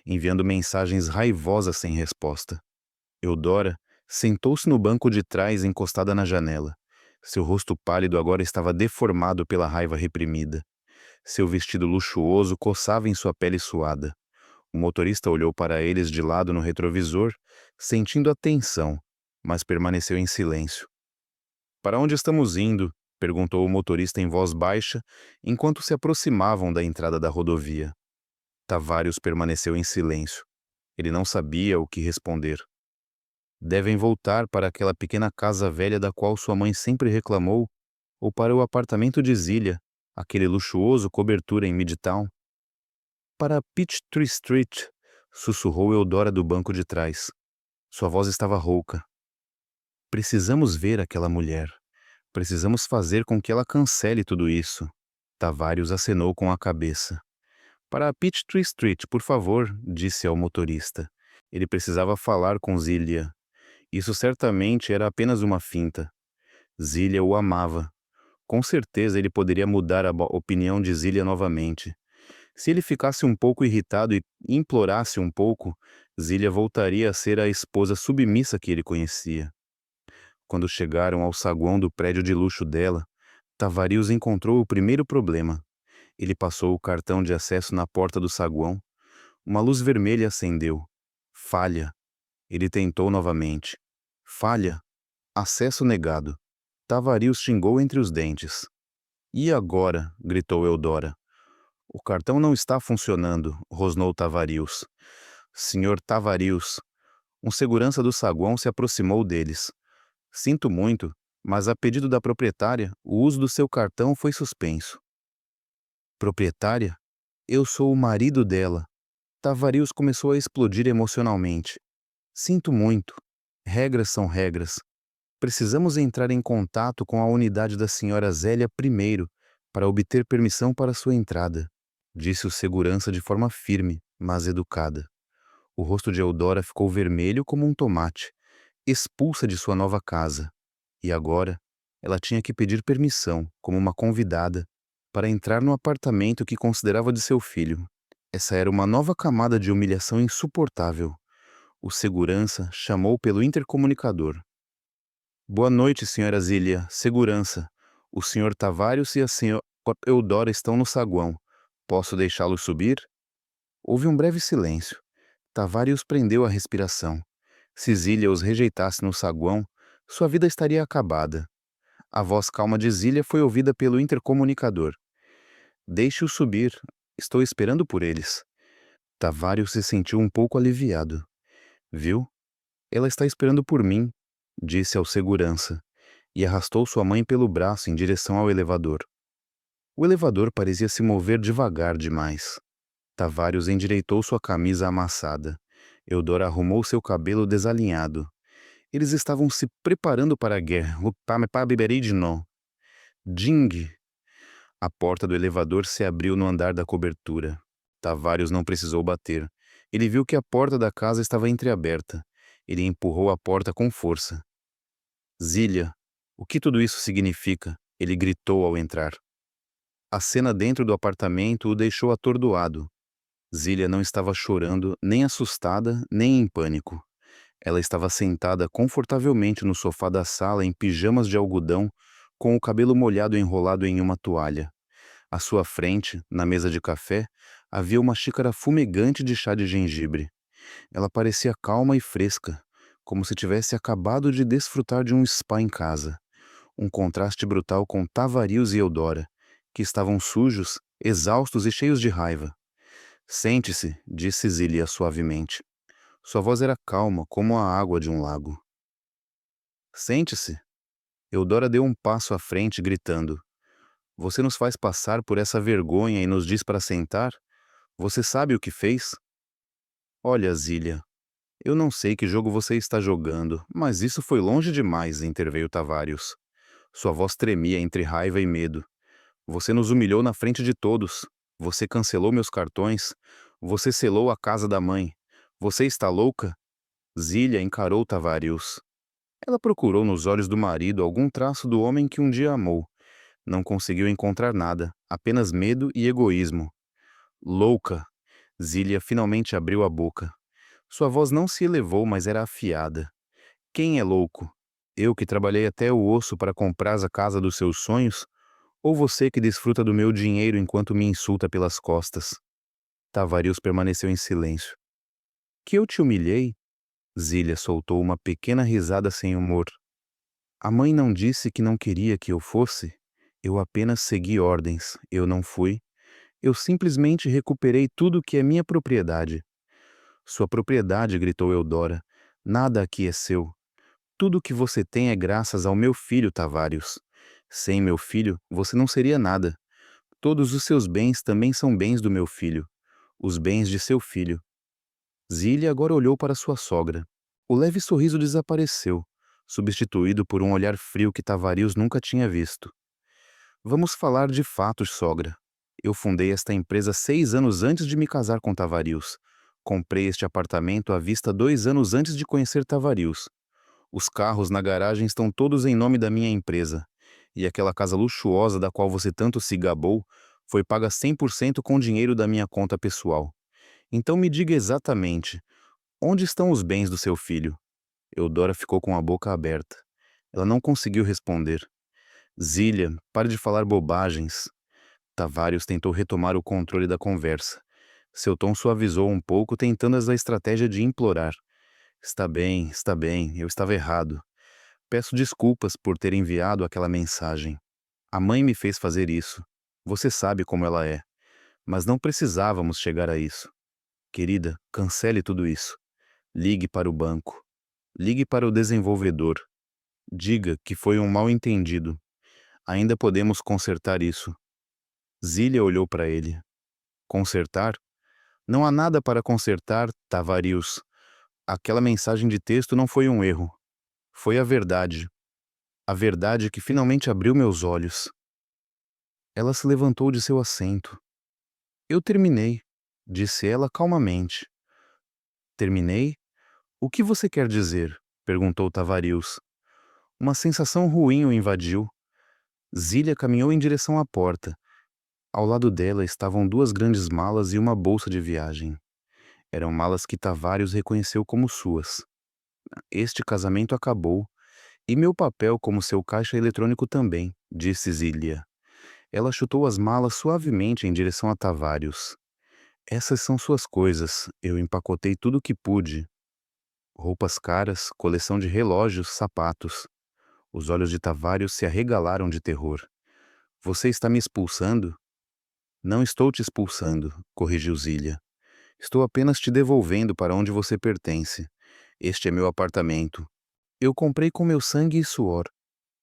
enviando mensagens raivosas sem resposta. Eudora sentou-se no banco de trás, encostada na janela. Seu rosto pálido agora estava deformado pela raiva reprimida. Seu vestido luxuoso coçava em sua pele suada. O motorista olhou para eles de lado no retrovisor, sentindo a tensão, mas permaneceu em silêncio. Para onde estamos indo? Perguntou o motorista em voz baixa, enquanto se aproximavam da entrada da rodovia. Tavares permaneceu em silêncio. Ele não sabia o que responder. Devem voltar para aquela pequena casa velha da qual sua mãe sempre reclamou, ou para o apartamento de Zília, aquele luxuoso cobertura em Midtown? Para Peachtree Street, sussurrou Eudora do banco de trás. Sua voz estava rouca. Precisamos ver aquela mulher. Precisamos fazer com que ela cancele tudo isso. Tavares acenou com a cabeça. Para Peachtree Street, por favor, disse ao motorista. Ele precisava falar com Zília. Isso certamente era apenas uma finta. Zília o amava. Com certeza ele poderia mudar a opinião de Zília novamente. Se ele ficasse um pouco irritado e implorasse um pouco, Zília voltaria a ser a esposa submissa que ele conhecia. Quando chegaram ao saguão do prédio de luxo dela, Tavares encontrou o primeiro problema. Ele passou o cartão de acesso na porta do saguão. Uma luz vermelha acendeu. Falha. Ele tentou novamente. Falha. Acesso negado. Tavares xingou entre os dentes. E agora? Gritou Eudora. O cartão não está funcionando, rosnou Tavares. Senhor Tavares. Um segurança do saguão se aproximou deles. Sinto muito, mas a pedido da proprietária, o uso do seu cartão foi suspenso. Proprietária? Eu sou o marido dela. Tavares começou a explodir emocionalmente. Sinto muito. Regras são regras. Precisamos entrar em contato com a unidade da senhora Zélia primeiro, para obter permissão para sua entrada, disse o segurança de forma firme, mas educada. O rosto de Eudora ficou vermelho como um tomate, expulsa de sua nova casa. E agora, ela tinha que pedir permissão, como uma convidada, para entrar no apartamento que considerava de seu filho. Essa era uma nova camada de humilhação insuportável. O segurança chamou pelo intercomunicador. Boa noite, senhora Zília. Segurança. O senhor Tavares e a senhora Eudora estão no saguão. Posso deixá-los subir? Houve um breve silêncio. Tavares prendeu a respiração. Se Zília os rejeitasse no saguão, sua vida estaria acabada. A voz calma de Zília foi ouvida pelo intercomunicador. Deixe-os subir. Estou esperando por eles. Tavares se sentiu um pouco aliviado. Viu? Ela está esperando por mim, disse ao segurança, e arrastou sua mãe pelo braço em direção ao elevador. O elevador parecia se mover devagar demais. Tavares endireitou sua camisa amassada. Eudora arrumou seu cabelo desalinhado. Eles estavam se preparando para a guerra. O pá beberei de nó. Ding! A porta do elevador se abriu no andar da cobertura. Tavares não precisou bater. Ele viu que a porta da casa estava entreaberta. Ele empurrou a porta com força. Zília, o que tudo isso significa? Ele gritou ao entrar. A cena dentro do apartamento o deixou atordoado. Zília não estava chorando, nem assustada, nem em pânico. Ela estava sentada confortavelmente no sofá da sala em pijamas de algodão, com o cabelo molhado enrolado em uma toalha. À sua frente, na mesa de café, havia uma xícara fumegante de chá de gengibre. Ela parecia calma e fresca, como se tivesse acabado de desfrutar de um spa em casa. Um contraste brutal com Tavarius e Eudora, que estavam sujos, exaustos e cheios de raiva. Sente-se, disse Zília suavemente. Sua voz era calma, como a água de um lago. Sente-se. Eudora deu um passo à frente, gritando. Você nos faz passar por essa vergonha e nos diz para sentar? Você sabe o que fez? Olha, Zília, eu não sei que jogo você está jogando, mas isso foi longe demais, interveio Tavarius. Sua voz tremia entre raiva e medo. Você nos humilhou na frente de todos. Você cancelou meus cartões. Você selou a casa da mãe. Você está louca? Zília encarou Tavarius. Ela procurou nos olhos do marido algum traço do homem que um dia amou. Não conseguiu encontrar nada, apenas medo e egoísmo. Louca! Zília finalmente abriu a boca. Sua voz não se elevou, mas era afiada. Quem é louco? Eu que trabalhei até o osso para comprar a casa dos seus sonhos? Ou você que desfruta do meu dinheiro enquanto me insulta pelas costas? Tavarius permaneceu em silêncio. Que eu te humilhei? Zília soltou uma pequena risada sem humor. A mãe não disse que não queria que eu fosse? Eu apenas segui ordens. Eu não fui. Eu simplesmente recuperei tudo que é minha propriedade. Sua propriedade, gritou Eudora. Nada aqui é seu. Tudo que você tem é graças ao meu filho, Tavarius. Sem meu filho, você não seria nada. Todos os seus bens também são bens do meu filho. Os bens de seu filho. Zília agora olhou para sua sogra. O leve sorriso desapareceu, substituído por um olhar frio que Tavarius nunca tinha visto. Vamos falar de fatos, sogra. Eu fundei esta empresa 6 anos antes de me casar com Tavarius. Comprei este apartamento à vista 2 anos antes de conhecer Tavarius. Os carros na garagem estão todos em nome da minha empresa. E aquela casa luxuosa da qual você tanto se gabou foi paga 100% com dinheiro da minha conta pessoal. Então me diga exatamente, onde estão os bens do seu filho? Eudora ficou com a boca aberta. Ela não conseguiu responder. Zília, pare de falar bobagens. Tavarius tentou retomar o controle da conversa. Seu tom suavizou um pouco, tentando a estratégia de implorar. Está bem, eu estava errado. Peço desculpas por ter enviado aquela mensagem. A mãe me fez fazer isso. Você sabe como ela é. Mas não precisávamos chegar a isso. Querida, cancele tudo isso. Ligue para o banco. Ligue para o desenvolvedor. Diga que foi um mal-entendido. Ainda podemos consertar isso. Zília olhou para ele. Consertar? Não há nada para consertar, Tavarius. Aquela mensagem de texto não foi um erro. Foi a verdade. A verdade que finalmente abriu meus olhos. Ela se levantou de seu assento. Eu terminei, disse ela calmamente. Terminei? O que você quer dizer? Perguntou Tavarius. Uma sensação ruim o invadiu. Zília caminhou em direção à porta. Ao lado dela estavam 2 grandes malas e uma bolsa de viagem. Eram malas que Tavarius reconheceu como suas. Este casamento acabou, e meu papel como seu caixa eletrônico também, disse Zília. Ela chutou as malas suavemente em direção a Tavarius. Essas são suas coisas, eu empacotei tudo o que pude. Roupas caras, coleção de relógios, sapatos. Os olhos de Tavarius se arregalaram de terror. Você está me expulsando? Não estou te expulsando, corrigiu Zília. Estou apenas te devolvendo para onde você pertence. Este é meu apartamento. Eu comprei com meu sangue e suor,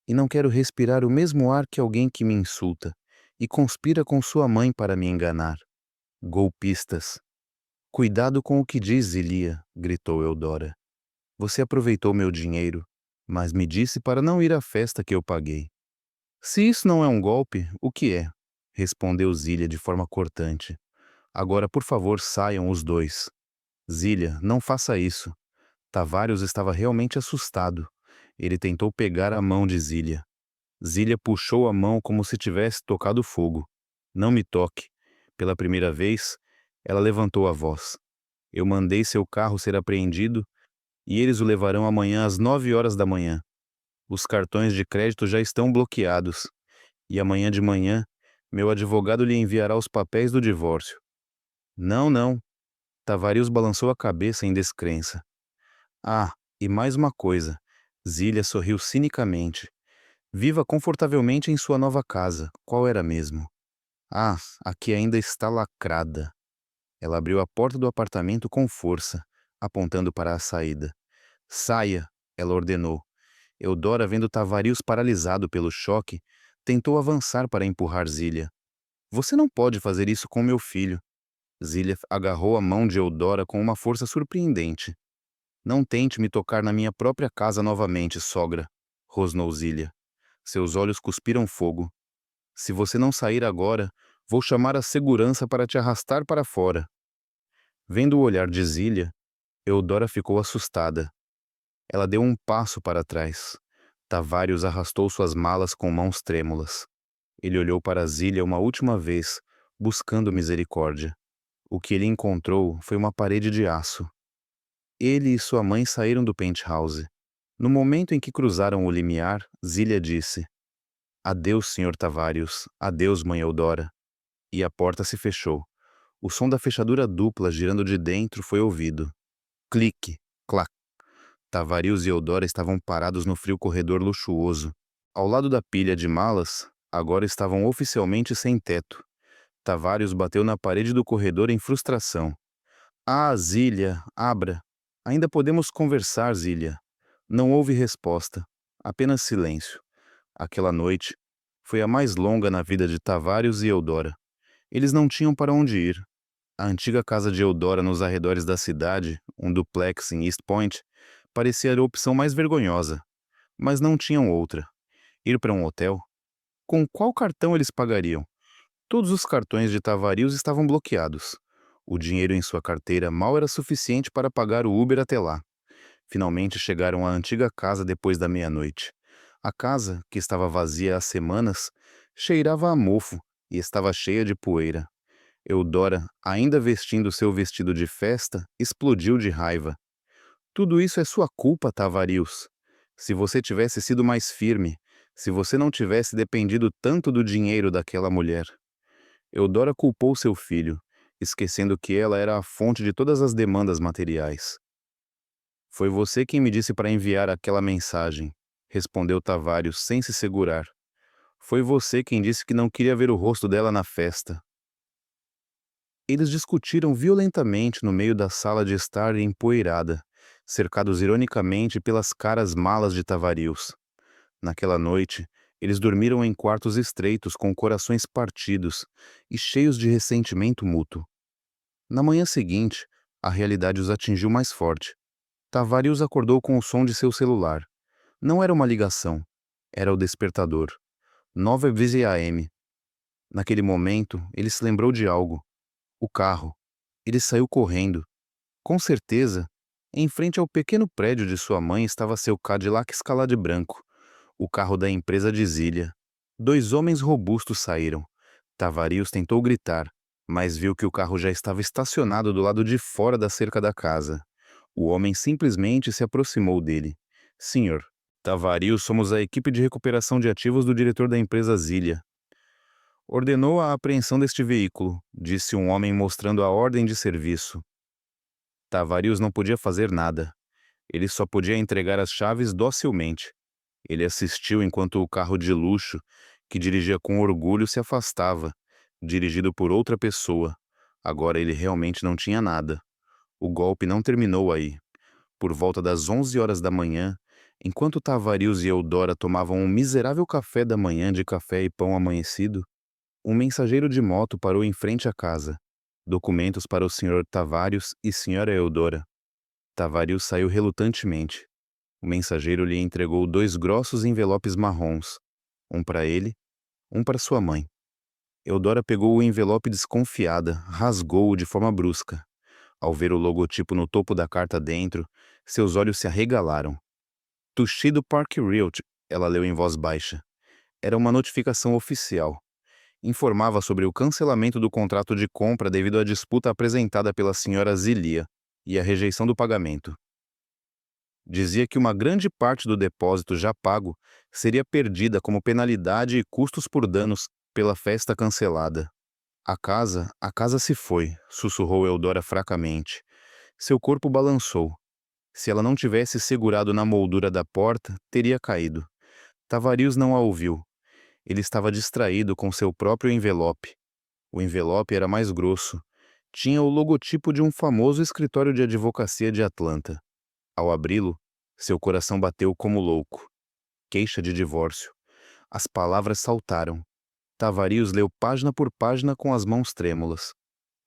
e não quero respirar o mesmo ar que alguém que me insulta e conspira com sua mãe para me enganar. Golpistas. Cuidado com o que diz, Zilia, gritou Eudora. Você aproveitou meu dinheiro, mas me disse para não ir à festa que eu paguei. Se isso não é um golpe, o que é? Respondeu Zilia de forma cortante. Agora, por favor, saiam os dois. Zilia, não faça isso. Tavares estava realmente assustado. Ele tentou pegar a mão de Zilia. Zilia puxou a mão como se tivesse tocado fogo. Não me toque. Pela primeira vez, ela levantou a voz. Eu mandei seu carro ser apreendido e eles o levarão amanhã às 9 horas da manhã. Os cartões de crédito já estão bloqueados. E amanhã de manhã, meu advogado lhe enviará os papéis do divórcio. Não, não. Tavares balançou a cabeça em descrença. Ah, e mais uma coisa. Zilia sorriu cinicamente. Viva confortavelmente em sua nova casa. Qual era mesmo? Ah, aqui ainda está lacrada. Ela abriu a porta do apartamento com força, apontando para a saída. Saia, ela ordenou. Eudora, vendo Tavares paralisado pelo choque, tentou avançar para empurrar Zilia. Você não pode fazer isso com meu filho. Zilia agarrou a mão de Eudora com uma força surpreendente. Não tente me tocar na minha própria casa novamente, sogra, rosnou Zilia. Seus olhos cuspiram fogo. Se você não sair agora, vou chamar a segurança para te arrastar para fora. Vendo o olhar de Zilia, Eudora ficou assustada. Ela deu um passo para trás. Tavares arrastou suas malas com mãos trêmulas. Ele olhou para Zilia uma última vez, buscando misericórdia. O que ele encontrou foi uma parede de aço. Ele e sua mãe saíram do penthouse. No momento em que cruzaram o limiar, Zilia disse: Adeus, Sr. Tavares. Adeus, mãe Eudora. E a porta se fechou. O som da fechadura dupla girando de dentro foi ouvido. Clique, clac. Tavares e Eudora estavam parados no frio corredor luxuoso. Ao lado da pilha de malas, agora estavam oficialmente sem teto. Tavares bateu na parede do corredor em frustração. Ah, Zilia, abra. Ainda podemos conversar, Zilia. Não houve resposta, apenas silêncio. Aquela noite foi a mais longa na vida de Tavares e Eudora. Eles não tinham para onde ir. A antiga casa de Eudora nos arredores da cidade, um duplex em East Point, parecia a opção mais vergonhosa. Mas não tinham outra. Ir para um hotel? Com qual cartão eles pagariam? Todos os cartões de Tavares estavam bloqueados. O dinheiro em sua carteira mal era suficiente para pagar o Uber até lá. Finalmente chegaram à antiga casa depois da meia-noite. A casa, que estava vazia há semanas, cheirava a mofo e estava cheia de poeira. Eudora, ainda vestindo seu vestido de festa, explodiu de raiva. Tudo isso é sua culpa, Tavares. Se você tivesse sido mais firme, se você não tivesse dependido tanto do dinheiro daquela mulher. Eudora culpou seu filho, esquecendo que ela era a fonte de todas as demandas materiais. Foi você quem me disse para enviar aquela mensagem, respondeu Tavares sem se segurar. Foi você quem disse que não queria ver o rosto dela na festa. Eles discutiram violentamente no meio da sala de estar empoeirada, cercados ironicamente pelas caras malas de Tavares. Naquela noite, eles dormiram em quartos estreitos com corações partidos e cheios de ressentimento mútuo. Na manhã seguinte, a realidade os atingiu mais forte. Tavares acordou com o som de seu celular. Não era uma ligação, era o despertador. 9h AM. Naquele momento, ele se lembrou de algo. O carro. Ele saiu correndo. Com certeza, em frente ao pequeno prédio de sua mãe estava seu Cadillac Escalade branco, o carro da empresa de Zilia. 2 homens robustos saíram. Tavares tentou gritar, mas viu que o carro já estava estacionado do lado de fora da cerca da casa. O homem simplesmente se aproximou dele. Senhor, Tavares, somos a equipe de recuperação de ativos do diretor da empresa Zilia. Ordenou a apreensão deste veículo, disse um homem mostrando a ordem de serviço. Tavares não podia fazer nada. Ele só podia entregar as chaves docilmente. Ele assistiu enquanto o carro de luxo, que dirigia com orgulho, se afastava, dirigido por outra pessoa. Agora ele realmente não tinha nada. O golpe não terminou aí. Por volta das 11 horas da manhã, enquanto Tavarius e Eudora tomavam um miserável café da manhã de café e pão amanhecido, um mensageiro de moto parou em frente à casa. Documentos para o Sr. Tavarius e Sra. Eudora. Tavarius saiu relutantemente. O mensageiro lhe entregou 2 grossos envelopes marrons, um para ele, um para sua mãe. Eudora pegou o envelope desconfiada, rasgou-o de forma brusca. Ao ver o logotipo no topo da carta dentro, seus olhos se arregalaram. Tushido Park Realty, ela leu em voz baixa. Era uma notificação oficial. Informava sobre o cancelamento do contrato de compra devido à disputa apresentada pela senhora Zilia e a rejeição do pagamento. Dizia que uma grande parte do depósito já pago seria perdida como penalidade e custos por danos pela festa cancelada. A casa se foi, sussurrou Eudora fracamente. Seu corpo balançou. Se ela não tivesse segurado na moldura da porta, teria caído. Tavarius não a ouviu. Ele estava distraído com seu próprio envelope. O envelope era mais grosso. Tinha o logotipo de um famoso escritório de advocacia de Atlanta. Ao abri-lo, seu coração bateu como louco. Queixa de divórcio. As palavras saltaram. Tavarius leu página por página com as mãos trêmulas.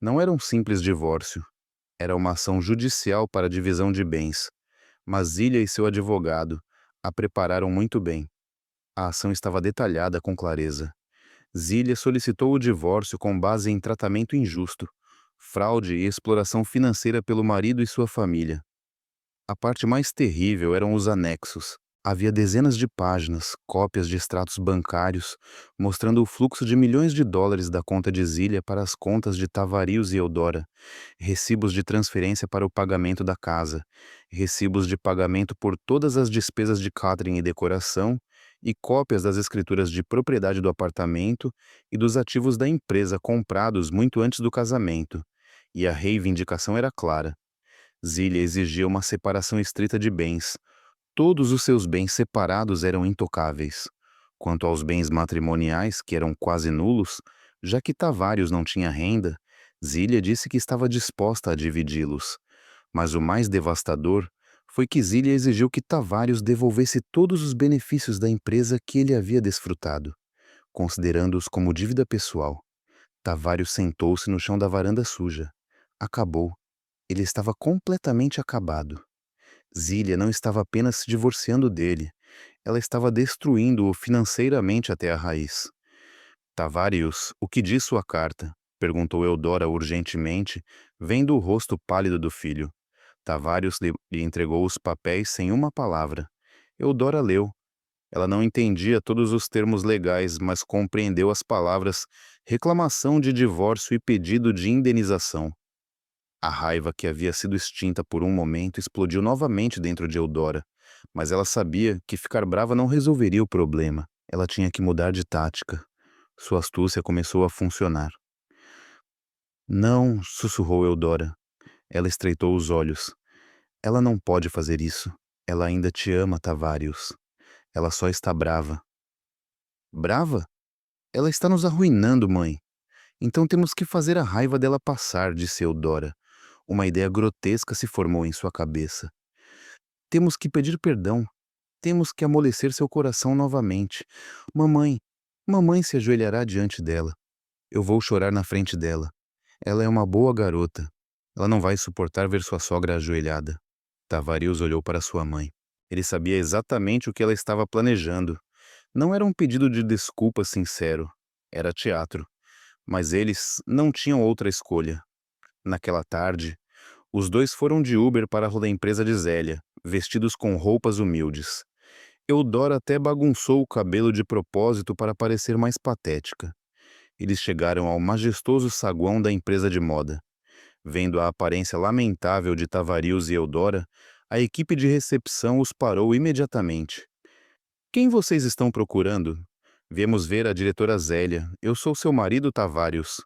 Não era um simples divórcio. Era uma ação judicial para a divisão de bens. Mas Zilia e seu advogado a prepararam muito bem. A ação estava detalhada com clareza. Zilia solicitou o divórcio com base em tratamento injusto, fraude e exploração financeira pelo marido e sua família. A parte mais terrível eram os anexos. Havia dezenas de páginas, cópias de extratos bancários, mostrando o fluxo de milhões de dólares da conta de Zilia para as contas de Tavarius e Eudora, recibos de transferência para o pagamento da casa, recibos de pagamento por todas as despesas de catering e decoração, e cópias das escrituras de propriedade do apartamento e dos ativos da empresa comprados muito antes do casamento. E a reivindicação era clara. Zilia exigia uma separação estrita de bens. Todos os seus bens separados eram intocáveis. Quanto aos bens matrimoniais, que eram quase nulos, já que Tavarius não tinha renda, Zilia disse que estava disposta a dividi-los. Mas o mais devastador foi que Zilia exigiu que Tavarius devolvesse todos os benefícios da empresa que ele havia desfrutado, considerando-os como dívida pessoal. Tavarius sentou-se no chão da varanda suja. Acabou. Ele estava completamente acabado. Zilia não estava apenas se divorciando dele, ela estava destruindo-o financeiramente até a raiz. Tavarius, o que diz sua carta? Perguntou Eudora urgentemente, vendo o rosto pálido do filho. Tavarius lhe entregou os papéis sem uma palavra. Eudora leu. Ela não entendia todos os termos legais, mas compreendeu as palavras reclamação de divórcio e pedido de indenização. A raiva que havia sido extinta por um momento explodiu novamente dentro de Eudora, mas ela sabia que ficar brava não resolveria o problema. Ela tinha que mudar de tática. Sua astúcia começou a funcionar. Não, sussurrou Eudora. Ela estreitou os olhos. Ela não pode fazer isso. Ela ainda te ama, Tavarius. Ela só está brava. Brava? Ela está nos arruinando, mãe. Então temos que fazer a raiva dela passar, disse Eudora. Uma ideia grotesca se formou em sua cabeça. Temos que pedir perdão. Temos que amolecer seu coração novamente. Mamãe se ajoelhará diante dela. Eu vou chorar na frente dela. Ela é uma boa garota. Ela não vai suportar ver sua sogra ajoelhada. Tavarius olhou para sua mãe. Ele sabia exatamente o que ela estava planejando. Não era um pedido de desculpa sincero. Era teatro. Mas eles não tinham outra escolha. Naquela tarde, os dois foram de Uber para a empresa de Zélia, vestidos com roupas humildes. Eudora até bagunçou o cabelo de propósito para parecer mais patética. Eles chegaram ao majestoso saguão da empresa de moda. Vendo a aparência lamentável de Tavarius e Eudora, a equipe de recepção os parou imediatamente. Quem vocês estão procurando? Viemos ver a diretora Zélia. Eu sou seu marido, Tavarius.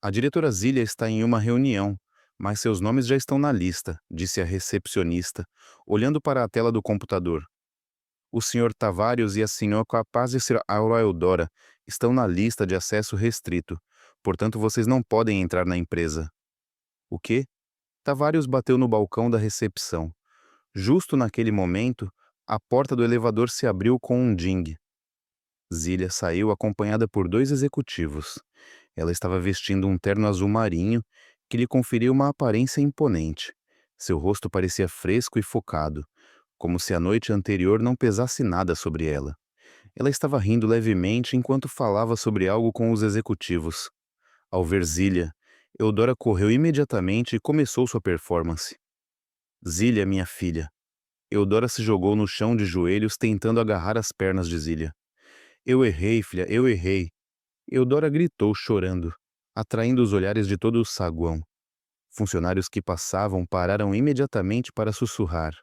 A diretora Zilia está em uma reunião, mas seus nomes já estão na lista, disse a recepcionista, olhando para a tela do computador. O Sr. Tavarius e a Sra. Capaz de ser Aura Eudora estão na lista de acesso restrito, portanto vocês não podem entrar na empresa. O quê? Tavares bateu no balcão da recepção. Justo naquele momento, a porta do elevador se abriu com um ding. Zília saiu acompanhada por dois executivos. Ela estava vestindo um terno azul marinho que lhe conferia uma aparência imponente. Seu rosto parecia fresco e focado, como se a noite anterior não pesasse nada sobre ela. Ela estava rindo levemente enquanto falava sobre algo com os executivos. Ao ver Zília, Eudora correu imediatamente e começou sua performance. Zília, minha filha. Eudora se jogou no chão de joelhos tentando agarrar as pernas de Zília. Eu errei, filha, eu errei. Eudora gritou chorando, atraindo os olhares de todo o saguão. Funcionários que passavam pararam imediatamente para sussurrar.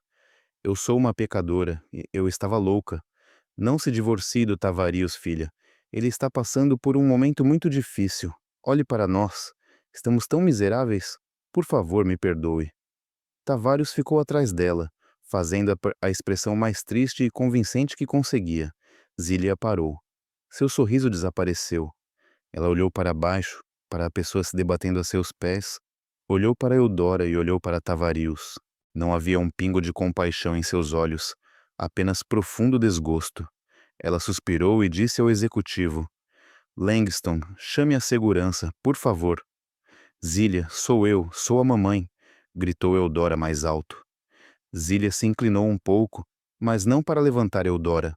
Eu sou uma pecadora, eu estava louca. Não se divorcie do Tavarius, filha. Ele está passando por um momento muito difícil. Olhe para nós. Estamos tão miseráveis. Por favor, me perdoe. Tavarius ficou atrás dela, fazendo a expressão mais triste e convincente que conseguia. Zília parou. Seu sorriso desapareceu. Ela olhou para baixo, para a pessoa se debatendo a seus pés, olhou para Eudora e olhou para Tavarius. Não havia um pingo de compaixão em seus olhos, apenas profundo desgosto. Ela suspirou e disse ao executivo: Langston, chame a segurança, por favor. Zília, sou eu, sou a mamãe, gritou Eudora mais alto. Zília se inclinou um pouco, mas não para levantar Eudora.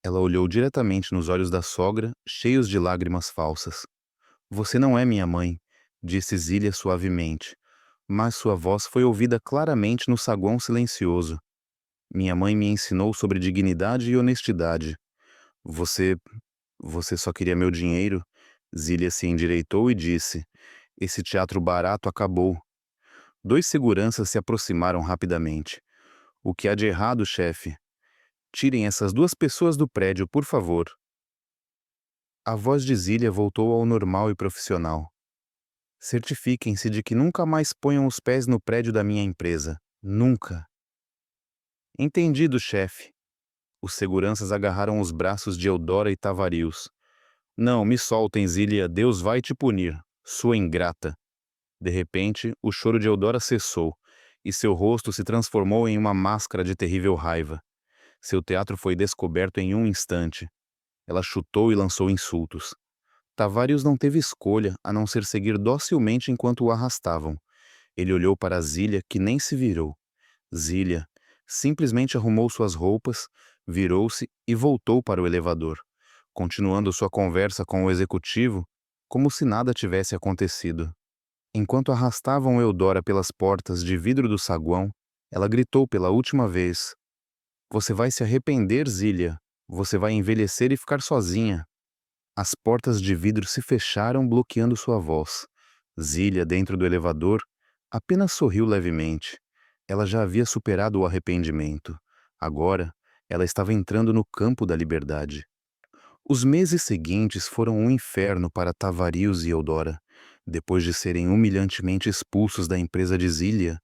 Ela olhou diretamente nos olhos da sogra, cheios de lágrimas falsas. Você não é minha mãe, disse Zília suavemente, mas sua voz foi ouvida claramente no saguão silencioso. Minha mãe me ensinou sobre dignidade e honestidade. Você... você só queria meu dinheiro? Zília se endireitou e disse, esse teatro barato acabou. Dois seguranças se aproximaram rapidamente. O que há de errado, chefe? Tirem essas duas pessoas do prédio, por favor. A voz de Zília voltou ao normal e profissional. Certifiquem-se de que nunca mais ponham os pés no prédio da minha empresa. Nunca. Entendido, chefe. Os seguranças agarraram os braços de Eudora e Tavarius. Não, me soltem, Zília, Deus vai te punir, sua ingrata. De repente, o choro de Eudora cessou, e seu rosto se transformou em uma máscara de terrível raiva. Seu teatro foi descoberto em um instante. Ela chutou e lançou insultos. Tavarius não teve escolha a não ser seguir docilmente enquanto o arrastavam. Ele olhou para Zília, que nem se virou. Zília simplesmente arrumou suas roupas, virou-se e voltou para o elevador, continuando sua conversa com o executivo como se nada tivesse acontecido. Enquanto arrastavam Eudora pelas portas de vidro do saguão, ela gritou pela última vez. Você vai se arrepender, Zília. Você vai envelhecer e ficar sozinha. As portas de vidro se fecharam, bloqueando sua voz. Zília, dentro do elevador, apenas sorriu levemente. Ela já havia superado o arrependimento. Agora, ela estava entrando no campo da liberdade. Os meses seguintes foram um inferno para Tavarius e Eudora. Depois de serem humilhantemente expulsos da empresa de Zília,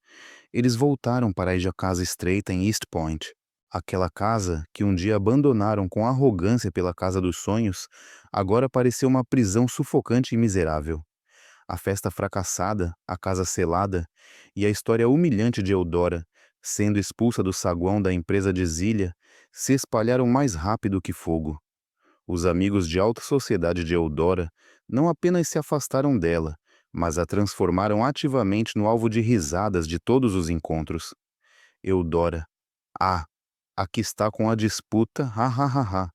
eles voltaram para a casa estreita em East Point. Aquela casa, que um dia abandonaram com arrogância pela casa dos sonhos, agora parecia uma prisão sufocante e miserável. A festa fracassada, a casa selada e a história humilhante de Eudora, sendo expulsa do saguão da empresa de Zília, se espalharam mais rápido que fogo. Os amigos de alta sociedade de Eudora não apenas se afastaram dela, mas a transformaram ativamente no alvo de risadas de todos os encontros. Eudora. Ah, aqui está com a disputa, ha ha ha ha.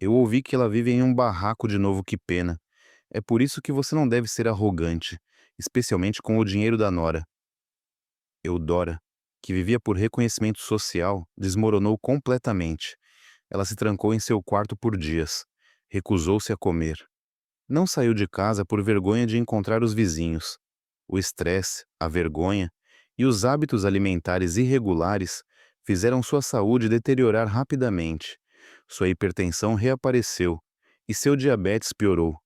Eu ouvi que ela vive em um barraco de novo, que pena. É por isso que você não deve ser arrogante, especialmente com o dinheiro da nora. Eudora, que vivia por reconhecimento social, desmoronou completamente. Ela se trancou em seu quarto por dias. Recusou-se a comer. Não saiu de casa por vergonha de encontrar os vizinhos. O estresse, a vergonha e os hábitos alimentares irregulares fizeram sua saúde deteriorar rapidamente. Sua hipertensão reapareceu e seu diabetes piorou.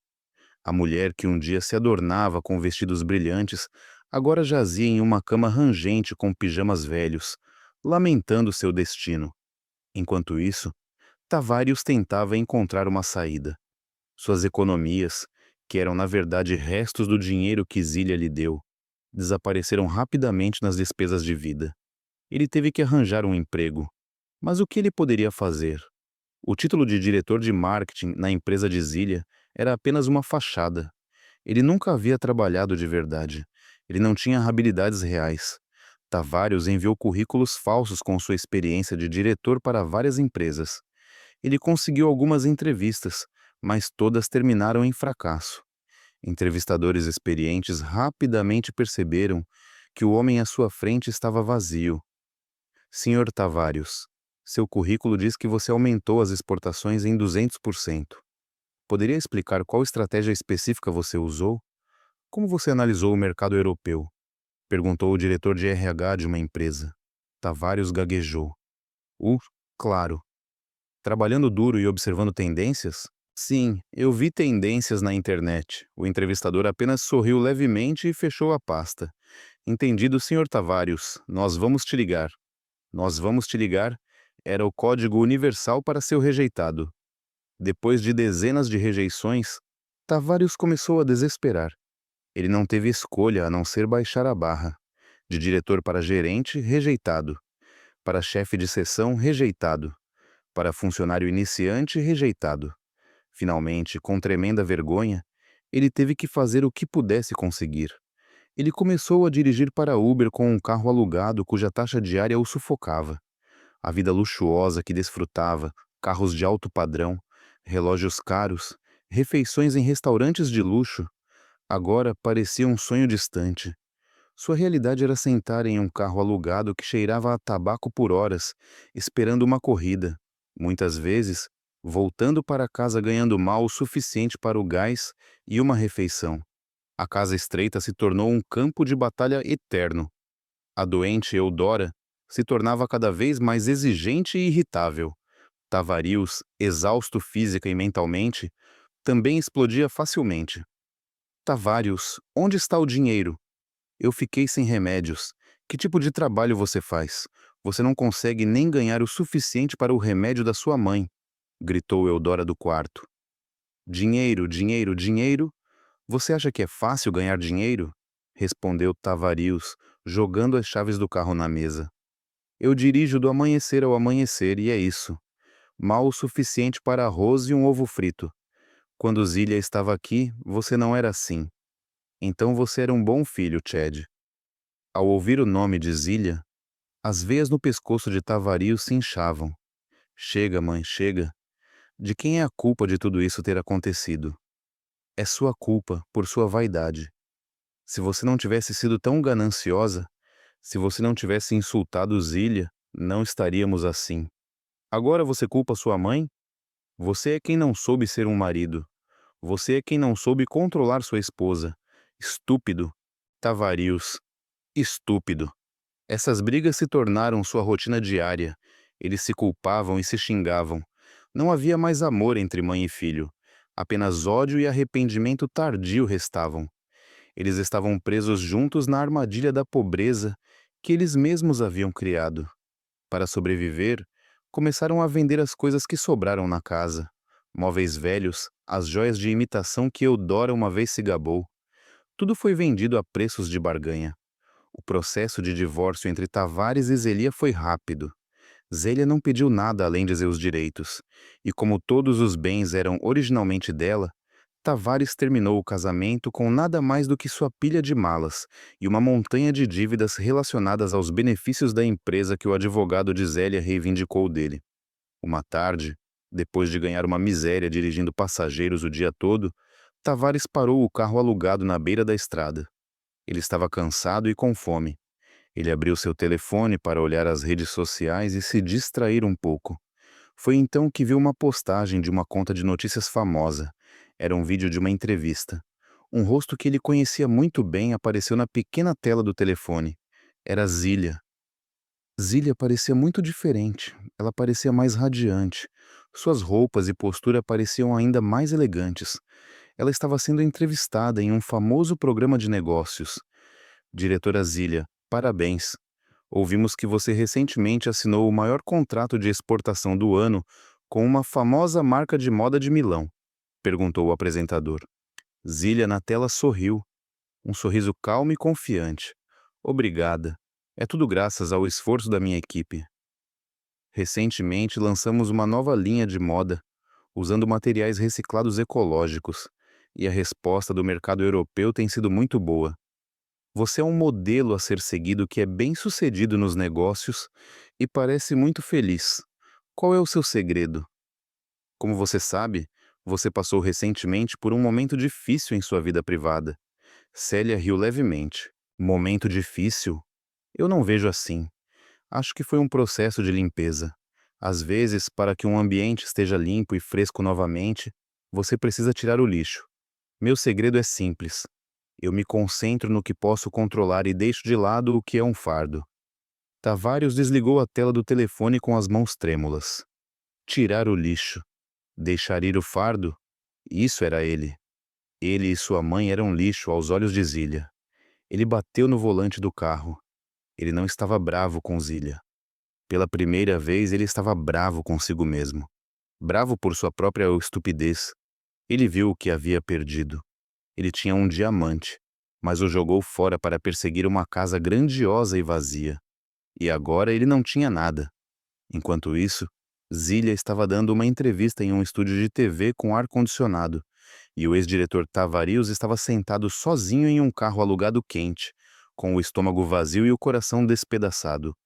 A mulher que um dia se adornava com vestidos brilhantes agora jazia em uma cama rangente com pijamas velhos, lamentando seu destino. Enquanto isso, Tavarius tentava encontrar uma saída. Suas economias, que eram na verdade restos do dinheiro que Zília lhe deu, desapareceram rapidamente nas despesas de vida. Ele teve que arranjar um emprego. Mas o que ele poderia fazer? O título de diretor de marketing na empresa de Zília era apenas uma fachada. Ele nunca havia trabalhado de verdade. Ele não tinha habilidades reais. Tavares enviou currículos falsos com sua experiência de diretor para várias empresas. Ele conseguiu algumas entrevistas, mas todas terminaram em fracasso. Entrevistadores experientes rapidamente perceberam que o homem à sua frente estava vazio. Senhor Tavares, seu currículo diz que você aumentou as exportações em 200%. Poderia explicar qual estratégia específica você usou? Como você analisou o mercado europeu? Perguntou o diretor de RH de uma empresa. Tavares gaguejou. Uh, claro. Trabalhando duro e observando tendências? Sim, eu vi tendências na internet. O entrevistador apenas sorriu levemente e fechou a pasta. Entendido, Senhor Tavares. Nós vamos te ligar. Nós vamos te ligar era o código universal para ser rejeitado. Depois de dezenas de rejeições, Tavares começou a desesperar. Ele não teve escolha a não ser baixar a barra. De diretor para gerente, rejeitado. Para chefe de seção, rejeitado. Para funcionário iniciante, rejeitado. Finalmente, com tremenda vergonha, ele teve que fazer o que pudesse conseguir. Ele começou a dirigir para Uber com um carro alugado cuja taxa diária o sufocava. A vida luxuosa que desfrutava, carros de alto padrão, relógios caros, refeições em restaurantes de luxo, agora parecia um sonho distante. Sua realidade era sentar em um carro alugado que cheirava a tabaco por horas, esperando uma corrida. Muitas vezes, voltando para casa ganhando mal o suficiente para o gás e uma refeição. A casa estreita se tornou um campo de batalha eterno. A doente Eudora se tornava cada vez mais exigente e irritável. Tavares, exausto física e mentalmente, também explodia facilmente. Tavares, onde está o dinheiro? Eu fiquei sem remédios. Que tipo de trabalho você faz? Você não consegue nem ganhar o suficiente para o remédio da sua mãe, gritou Eudora do quarto. Dinheiro, dinheiro, dinheiro? Você acha que é fácil ganhar dinheiro? Respondeu Tavares, jogando as chaves do carro na mesa. Eu dirijo do amanhecer ao amanhecer e é isso. Mal o suficiente para arroz e um ovo frito. Quando Zília estava aqui, você não era assim. Então você era um bom filho, Chad. Ao ouvir o nome de Zília, as veias no pescoço de Tavares se inchavam. Chega, mãe, chega. De quem é a culpa de tudo isso ter acontecido? É sua culpa, por sua vaidade. Se você não tivesse sido tão gananciosa, se você não tivesse insultado Zília, não estaríamos assim. Agora você culpa sua mãe? Você é quem não soube ser um marido. Você é quem não soube controlar sua esposa. Estúpido. Tavares. Estúpido. Essas brigas se tornaram sua rotina diária. Eles se culpavam e se xingavam. Não havia mais amor entre mãe e filho. Apenas ódio e arrependimento tardio restavam. Eles estavam presos juntos na armadilha da pobreza que eles mesmos haviam criado. Para sobreviver, começaram a vender as coisas que sobraram na casa. Móveis velhos, as joias de imitação que Eudora uma vez se gabou. Tudo foi vendido a preços de barganha. O processo de divórcio entre Tavares e Zélia foi rápido. Zélia não pediu nada além de seus direitos, e como todos os bens eram originalmente dela, Tavares terminou o casamento com nada mais do que sua pilha de malas e uma montanha de dívidas relacionadas aos benefícios da empresa que o advogado de Zélia reivindicou dele. Uma tarde, depois de ganhar uma miséria dirigindo passageiros o dia todo, Tavares parou o carro alugado na beira da estrada. Ele estava cansado e com fome. Ele abriu seu telefone para olhar as redes sociais e se distrair um pouco. Foi então que viu uma postagem de uma conta de notícias famosa. Era um vídeo de uma entrevista. Um rosto que ele conhecia muito bem apareceu na pequena tela do telefone. Era Zília. Zília parecia muito diferente. Ela parecia mais radiante. Suas roupas e postura pareciam ainda mais elegantes. Ela estava sendo entrevistada em um famoso programa de negócios. Diretora Zília, parabéns. Ouvimos que você recentemente assinou o maior contrato de exportação do ano com uma famosa marca de moda de Milão, perguntou o apresentador. Zília na tela sorriu. Um sorriso calmo e confiante. Obrigada. É tudo graças ao esforço da minha equipe. Recentemente lançamos uma nova linha de moda, usando materiais reciclados ecológicos, e a resposta do mercado europeu tem sido muito boa. Você é um modelo a ser seguido que é bem-sucedido nos negócios e parece muito feliz. Qual é o seu segredo? Como você sabe, você passou recentemente por um momento difícil em sua vida privada. Célia riu levemente. Momento difícil? Eu não vejo assim. Acho que foi um processo de limpeza. Às vezes, para que um ambiente esteja limpo e fresco novamente, você precisa tirar o lixo. Meu segredo é simples. Eu me concentro no que posso controlar e deixo de lado o que é um fardo. Tavares desligou a tela do telefone com as mãos trêmulas. Tirar o lixo. Deixar ir o fardo? Isso era ele. Ele e sua mãe eram lixo aos olhos de Zília. Ele bateu no volante do carro. Ele não estava bravo com Zília. Pela primeira vez, ele estava bravo consigo mesmo. Bravo por sua própria estupidez. Ele viu o que havia perdido. Ele tinha um diamante, mas o jogou fora para perseguir uma casa grandiosa e vazia. E agora ele não tinha nada. Enquanto isso, Zília estava dando uma entrevista em um estúdio de TV com ar-condicionado, e o ex-diretor Tavarius estava sentado sozinho em um carro alugado quente, com o estômago vazio e o coração despedaçado.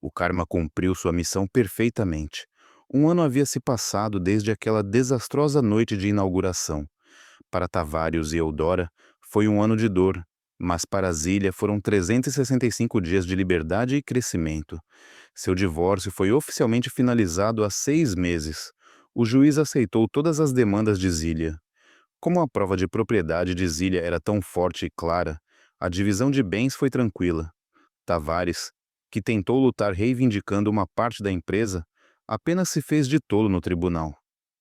O karma cumpriu sua missão perfeitamente. Um ano havia se passado desde aquela desastrosa noite de inauguração. Para Tavarius e Eudora, foi um ano de dor, mas para Zília foram 365 dias de liberdade e crescimento. Seu divórcio foi oficialmente finalizado há 6 meses. O juiz aceitou todas as demandas de Zília. Como a prova de propriedade de Zília era tão forte e clara, a divisão de bens foi tranquila. Tavares, que tentou lutar reivindicando uma parte da empresa, apenas se fez de tolo no tribunal.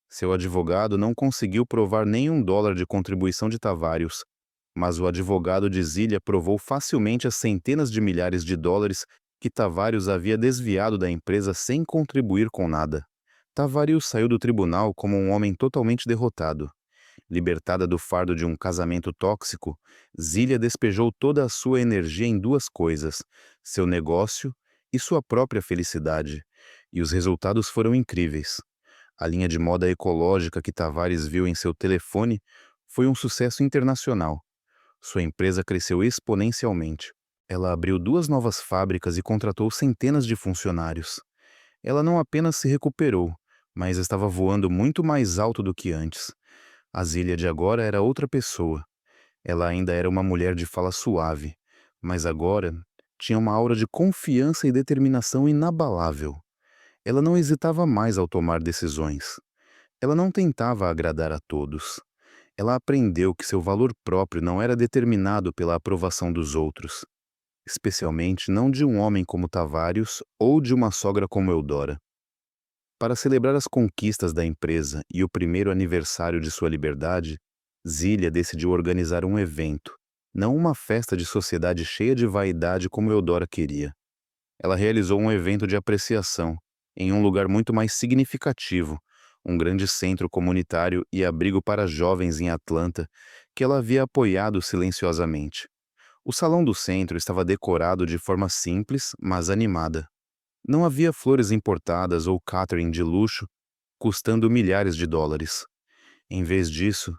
Seu advogado não conseguiu provar nenhum dólar de contribuição de Tavares, mas o advogado de Zília provou facilmente as centenas de milhares de dólares que Tavares havia desviado da empresa sem contribuir com nada. Tavares saiu do tribunal como um homem totalmente derrotado. Libertada do fardo de um casamento tóxico, Zília despejou toda a sua energia em duas coisas: seu negócio e sua própria felicidade. E os resultados foram incríveis. A linha de moda ecológica que Tavares viu em seu telefone foi um sucesso internacional. Sua empresa cresceu exponencialmente. Ela abriu 2 novas fábricas e contratou centenas de funcionários. Ela não apenas se recuperou, mas estava voando muito mais alto do que antes. A Zília de agora era outra pessoa. Ela ainda era uma mulher de fala suave, mas agora tinha uma aura de confiança e determinação inabalável. Ela não hesitava mais ao tomar decisões. Ela não tentava agradar a todos. Ela aprendeu que seu valor próprio não era determinado pela aprovação dos outros, especialmente não de um homem como Tavares ou de uma sogra como Eudora. Para celebrar as conquistas da empresa e o primeiro aniversário de sua liberdade, Zília decidiu organizar um evento, não uma festa de sociedade cheia de vaidade como Eudora queria. Ela realizou um evento de apreciação, em um lugar muito mais significativo, um grande centro comunitário e abrigo para jovens em Atlanta, que ela havia apoiado silenciosamente. O salão do centro estava decorado de forma simples, mas animada. Não havia flores importadas ou catering de luxo, custando milhares de dólares. Em vez disso,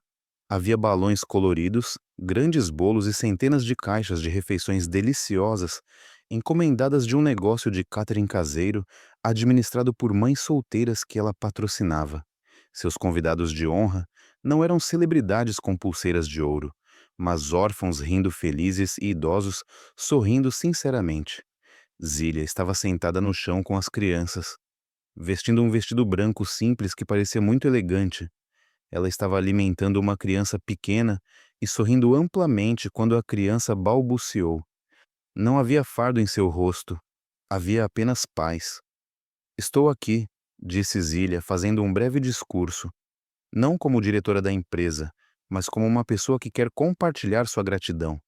havia balões coloridos, grandes bolos e centenas de caixas de refeições deliciosas encomendadas de um negócio de catering caseiro administrado por mães solteiras que ela patrocinava. Seus convidados de honra não eram celebridades com pulseiras de ouro, mas órfãos rindo felizes e idosos sorrindo sinceramente. Zília estava sentada no chão com as crianças, vestindo um vestido branco simples que parecia muito elegante. Ela estava alimentando uma criança pequena e sorrindo amplamente quando a criança balbuciou. Não havia fardo em seu rosto, havia apenas paz. Estou aqui, disse Zília, fazendo um breve discurso, não como diretora da empresa, mas como uma pessoa que quer compartilhar sua gratidão.